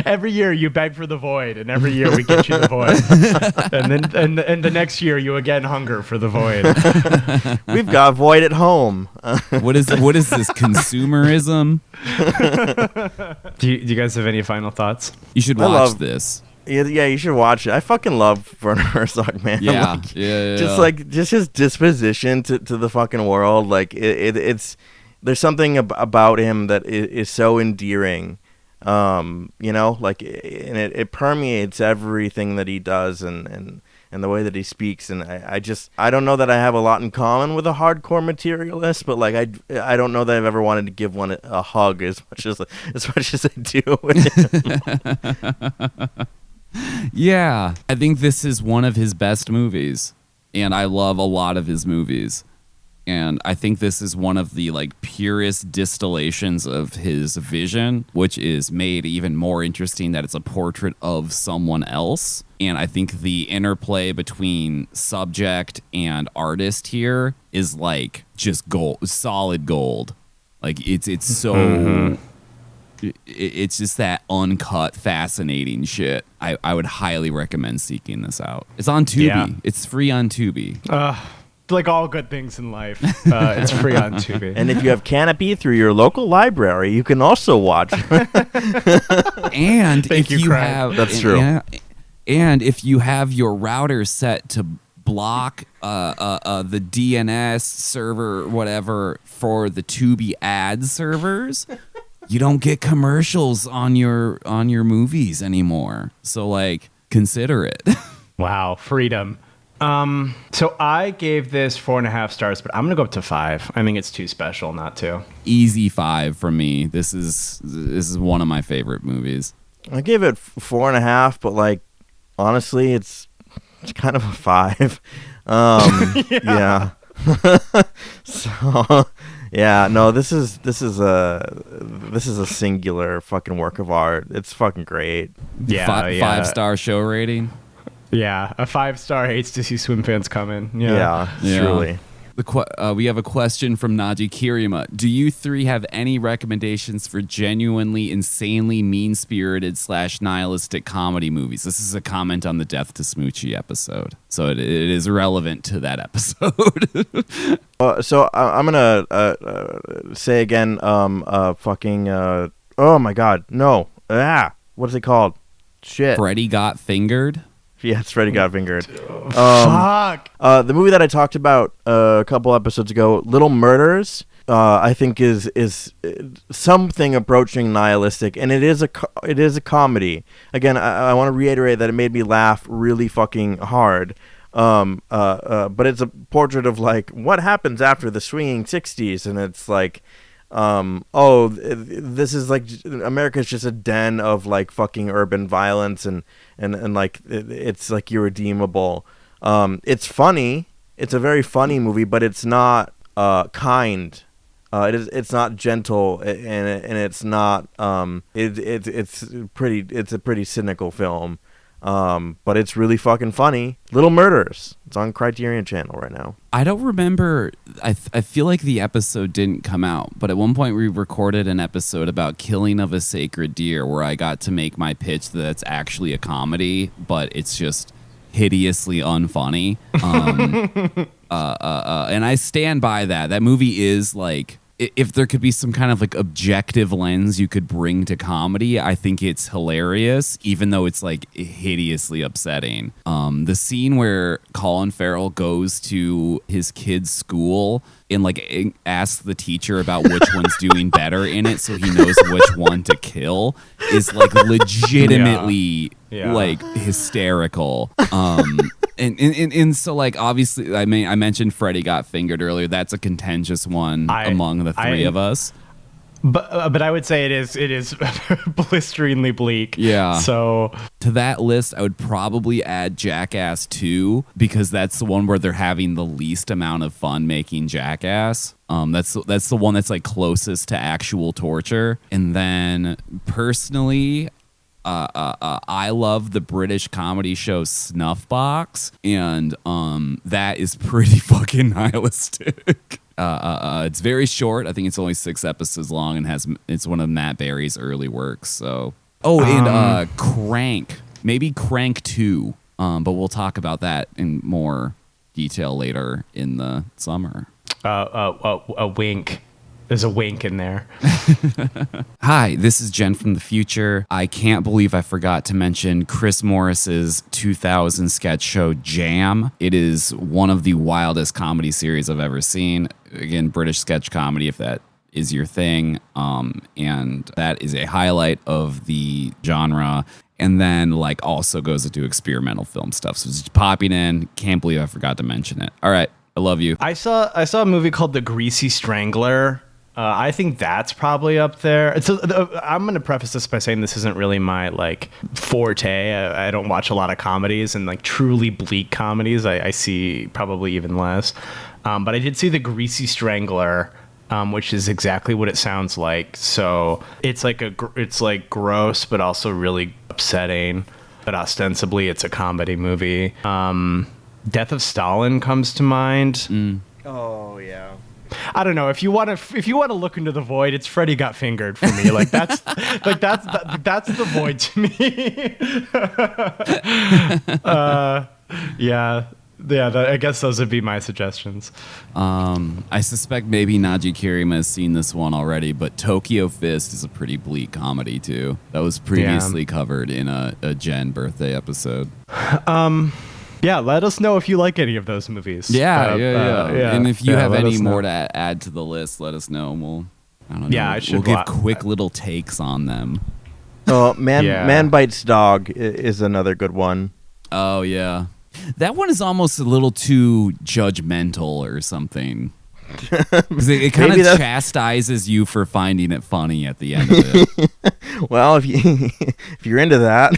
Every year you beg for the void, and every year we get you the void. and the next year you again hunger for the void. We've got void at home. What is this consumerism? Do you guys have any final thoughts? You should watch this. Yeah, you should watch it. I fucking love Werner Herzog, man. Yeah, Like, yeah. just his disposition to the fucking world. Like it's there's something about him that is so endearing. Like and it permeates everything that he does and the way that he speaks. And I don't know that I have a lot in common with a hardcore materialist, but like I don't know that I've ever wanted to give one a hug as much as I do with him. Yeah, I think this is one of his best movies, and I love a lot of his movies. And I think this is one of the like purest distillations of his vision, which is made even more interesting that it's a portrait of someone else. And I think the interplay between subject and artist here is like just gold, solid gold. Like it's so it's just that uncut, fascinating shit. I would highly recommend seeking this out. It's on Tubi. Yeah. It's free on Tubi. Like all good things in life, it's free on Tubi. And if you have Canopy through your local library, you can also watch. And Thank if you, you Craig. have That's true. And if you have your router set to block the DNS server, whatever, for the Tubi ad servers, you don't get commercials on your movies anymore. So like, consider it. Wow, freedom. So I gave this 4.5 stars, but I'm gonna go up to 5. I think it's too special not to. Easy 5 from me. This is one of my favorite movies. I gave it 4.5, but like honestly, it's kind of a 5. Yeah. So yeah, no, this is a singular fucking work of art. It's fucking great. Yeah, 5-star show rating. Yeah, a 5-star hates to see swim fans coming. Yeah, truly. We have a question from Naji Kirima. Do you three have any recommendations for genuinely, insanely mean-spirited / nihilistic comedy movies? This is a comment on the Death to Smoochie episode, so it is relevant to that episode. So I'm gonna say again, fucking. Oh my God, no! What is it called? Shit. Freddy Got Fingered. Yeah, it's Freddy Got Fingered. Fuck. The movie that I talked about a couple episodes ago, Little Murders, I think is something approaching nihilistic, and it is a comedy. Again, I want to reiterate that it made me laugh really fucking hard. But it's a portrait of like what happens after the swinging 60s, and it's like this is like America's just a den of like fucking urban violence and like it's like irredeemable. It's funny. It's a very funny movie, but it's not kind. It's not gentle, and it's not it's a pretty cynical film. But it's really fucking funny. Little Murders. It's on Criterion Channel right now. I don't remember. I feel like the episode didn't come out, but at one point we recorded an episode about Killing of a Sacred Deer where I got to make my pitch that it's actually a comedy, but it's just hideously unfunny. And I stand by that. That movie is like, if there could be some kind of like objective lens you could bring to comedy, I think it's hilarious, even though it's like hideously upsetting. The scene where Colin Farrell goes to his kid's school and like asks the teacher about which one's doing better in it so he knows which one to kill is like legitimately like hysterical. And so like obviously I mentioned Freddy Got Fingered earlier. That's a contentious one among the three of us. But I would say it is blisteringly bleak. Yeah. So to that list, I would probably add Jackass 2 because that's the one where they're having the least amount of fun making Jackass. That's the one that's like closest to actual torture. And then personally, I love the British comedy show Snuffbox, and that is pretty fucking nihilistic. It's very short. I think it's only 6 episodes long, and it's one of Matt Berry's early works. So, and Crank, maybe Crank 2, but we'll talk about that in more detail later in the summer. A wink. There's a wink in there. Hi, this is Jen from the future. I can't believe I forgot to mention Chris Morris's 2000 sketch show Jam. It is one of the wildest comedy series I've ever seen. Again, British sketch comedy, if that is your thing. And that is a highlight of the genre. And then like also goes into experimental film stuff. So it's just popping in. Can't believe I forgot to mention it. All right. I love you. I saw a movie called The Greasy Strangler. I think that's probably up there. I'm going to preface this by saying this isn't really my like forte. I don't watch a lot of comedies, and like truly bleak comedies I see probably even less. But I did see The Greasy Strangler, which is exactly what it sounds like. So it's like it's like gross, but also really upsetting. But ostensibly, it's a comedy movie. Death of Stalin comes to mind. Oh yeah. I don't know, if you want to look into the void, it's Freddy Got Fingered for me. Like that's the void to me. I guess those would be my suggestions. I suspect maybe Najee Kirima has seen this one already, but Tokyo Fist is a pretty bleak comedy too. That was previously covered in a Jen birthday episode. Yeah, let us know if you like any of those movies. Yeah. And if you have any more to add to the list, let us know. And we'll give quick little takes on them. Man Bites Dog is another good one. Oh, yeah. That one is almost a little too judgmental or something. Because it kind of chastises you for finding it funny at the end of it. Well, if you're into that.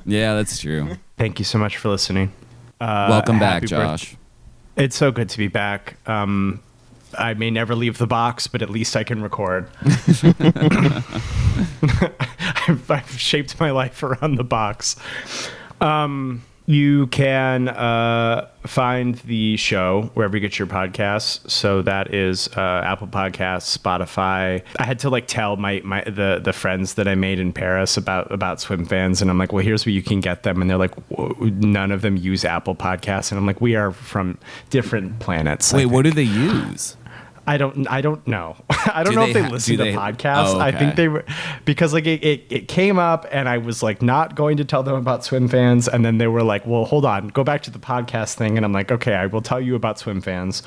Yeah, that's true. Thank you so much for listening. Welcome back, Josh. It's so good to be back. I may never leave the box, but at least I can record. I've shaped my life around the box. You can find the show wherever you get your podcasts. So that is Apple Podcasts, Spotify. I had to like tell the friends that I made in Paris about SWIMFANS, and I'm like, well, here's where you can get them, and they're like, none of them use Apple Podcasts, and I'm like, we are from different planets. Wait, what do they use? I don't know. I don't know if they listen to podcasts. Oh, okay. I think they were, because like it came up and I was like not going to tell them about SWIMFANS, and then they were like, well, hold on, go back to the podcast thing, and I'm like, okay, I will tell you about SWIMFANS.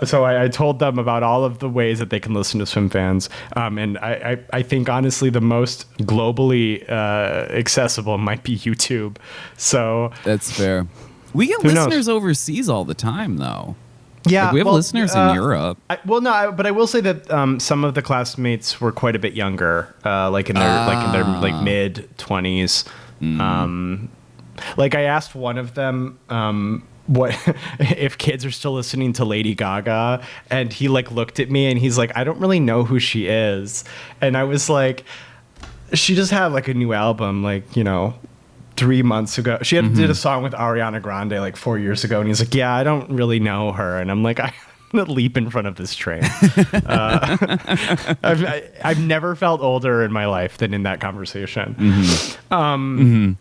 So I told them about all of the ways that they can listen to SWIMFANS, and I think honestly the most globally accessible might be YouTube. So that's fair. We get listeners overseas all the time, though. Yeah, Like, we have listeners in Europe. But I will say that some of the classmates were quite a bit younger, like in their like mid 20s. Like I asked one of them what if kids are still listening to Lady Gaga, and he like looked at me and he's like, I don't really know who she is, and I was like, she just had like a new album, like, you know, 3 months ago. She did a song with Ariana Grande like 4 years ago, and he's like, yeah, I don't really know her. And I'm like, I'm gonna leap in front of this train. I've never felt older in my life than in that conversation.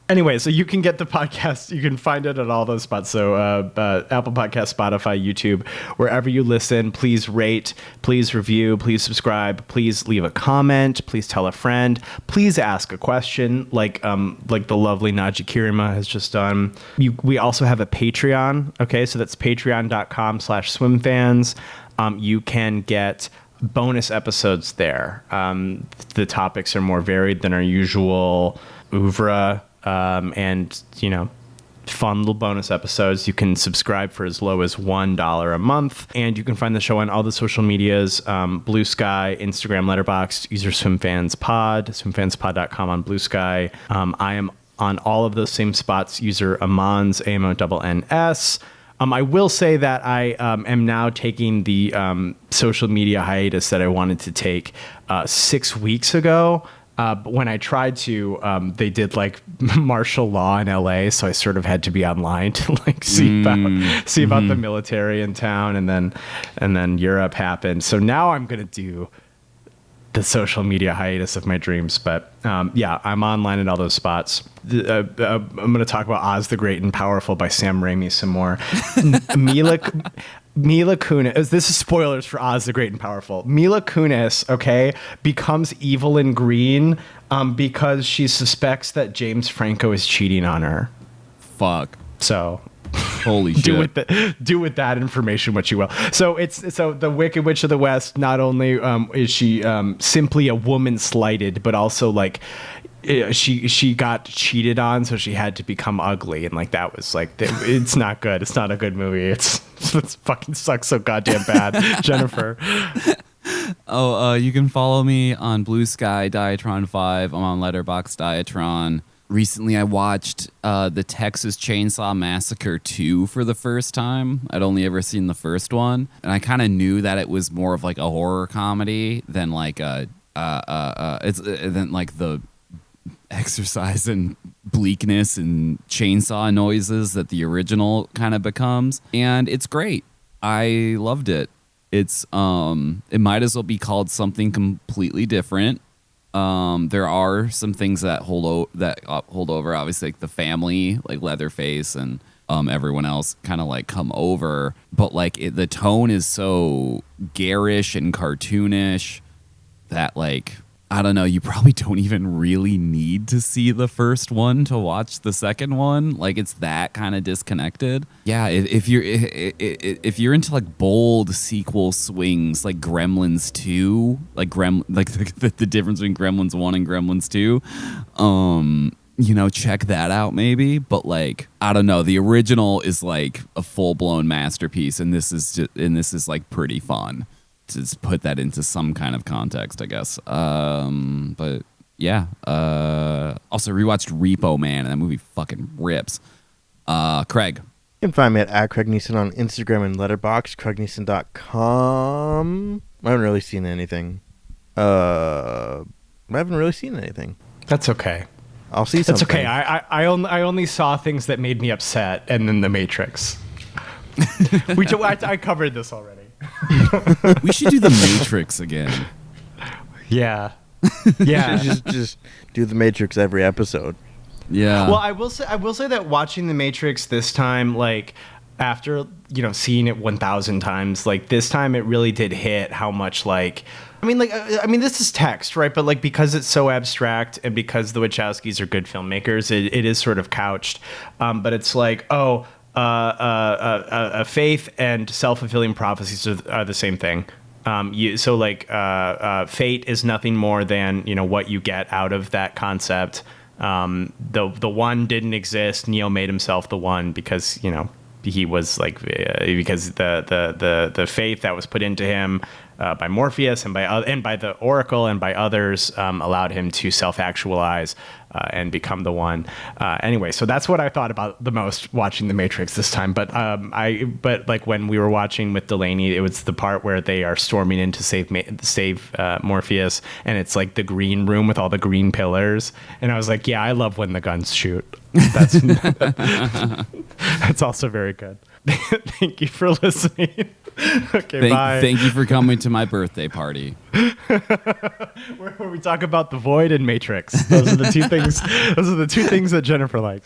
Anyway, so you can get the podcast, you can find it at all those spots. So Apple Podcast, Spotify, YouTube, wherever you listen. Please rate, please review, please subscribe, please leave a comment, please tell a friend, please ask a question like the lovely Naji Kirima has just done. We also have a Patreon. Okay, so that's patreon.com/swimfans. You can get bonus episodes there. The topics are more varied than our usual oeuvre, and, you know, fun little bonus episodes. You can subscribe for as low as $1 a month, and you can find the show on all the social medias, Blue Sky, Instagram, Letterboxd, user swimfanspod, swimfanspod.com on Blue Sky. I am on all of those same spots, user Amons, AMONNS. I will say that I am now taking the social media hiatus that I wanted to take 6 weeks ago. But when I tried to, they did like martial law in LA, so I sort of had to be online to like see about the military in town, and then Europe happened. So now I'm gonna do the social media hiatus of my dreams. But yeah, I'm online at all those spots. I'm going to talk about Oz the Great and Powerful by Sam Raimi some more. Mila Kunis, this is spoilers for Oz the Great and Powerful. Mila Kunis, okay, becomes evil and green because she suspects that James Franco is cheating on her. Fuck. So... Holy shit. Do with that information what you will. So the Wicked Witch of the West, not only is she simply a woman slighted, but also like she got cheated on, so she had to become ugly, and like that was like it's not good. It's not a good movie. It fucking sucks so goddamn bad. Jennifer. You can follow me on Blue Sky Diatron 5. I'm on Letterboxd Diatron. Recently, I watched the Texas Chainsaw Massacre 2 for the first time. I'd only ever seen the first one, and I kind of knew that it was more of like a horror comedy than like than like the exercise and bleakness and chainsaw noises that the original kind of becomes. And it's great. I loved it. It's it might as well be called something completely different. There are some things that hold over, obviously, like the family, like Leatherface and everyone else kind of like come over, but like the tone is so garish and cartoonish that like, I don't know, you probably don't even really need to see the first one to watch the second one. Like, it's that kind of disconnected. Yeah, if you're into like bold sequel swings, like Gremlins 2, like the difference between Gremlins 1 and Gremlins 2, you know, check that out maybe. But like, I don't know, the original is like a full-blown masterpiece, and this is like pretty fun. To just put that into some kind of context, I guess. But yeah. Also rewatched Repo Man, and that movie fucking rips. Craig. You can find me at Craig Neeson on Instagram and Letterboxd, CraigNeeson.com. I haven't really seen anything. That's okay. I'll see something. That's okay. I only saw things that made me upset, and then The Matrix. I covered this already. We should do The Matrix again. Yeah. just do The Matrix every episode. Yeah. Well, I will say that watching The Matrix this time, like after, you know, seeing it 1,000 times, like this time it really did hit how much like, I mean, this is text, right? But like, because it's so abstract and because the Wachowskis are good filmmakers, it is sort of couched. But it's like, faith and self-fulfilling prophecies are the same thing. Fate is nothing more than, you know, what you get out of that concept. The one didn't exist. Neo made himself the one because, you know, he was like because the faith that was put into him by Morpheus and by the Oracle and by others allowed him to self-actualize and become the one. Anyway, so that's what I thought about the most watching The Matrix this time. But but like when we were watching with Delaney, it was the part where they are storming in to save Morpheus, and it's like the green room with all the green pillars, and I was like, yeah, I love when the guns shoot. That's that's also very good. Thank you for listening. Okay, bye. Thank you for coming to my birthday party. Where we talk about the void and Matrix. Those are the two things. Those are the two things that Jennifer likes.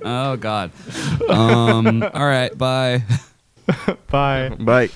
Oh God. All right. Bye. Bye. Bye.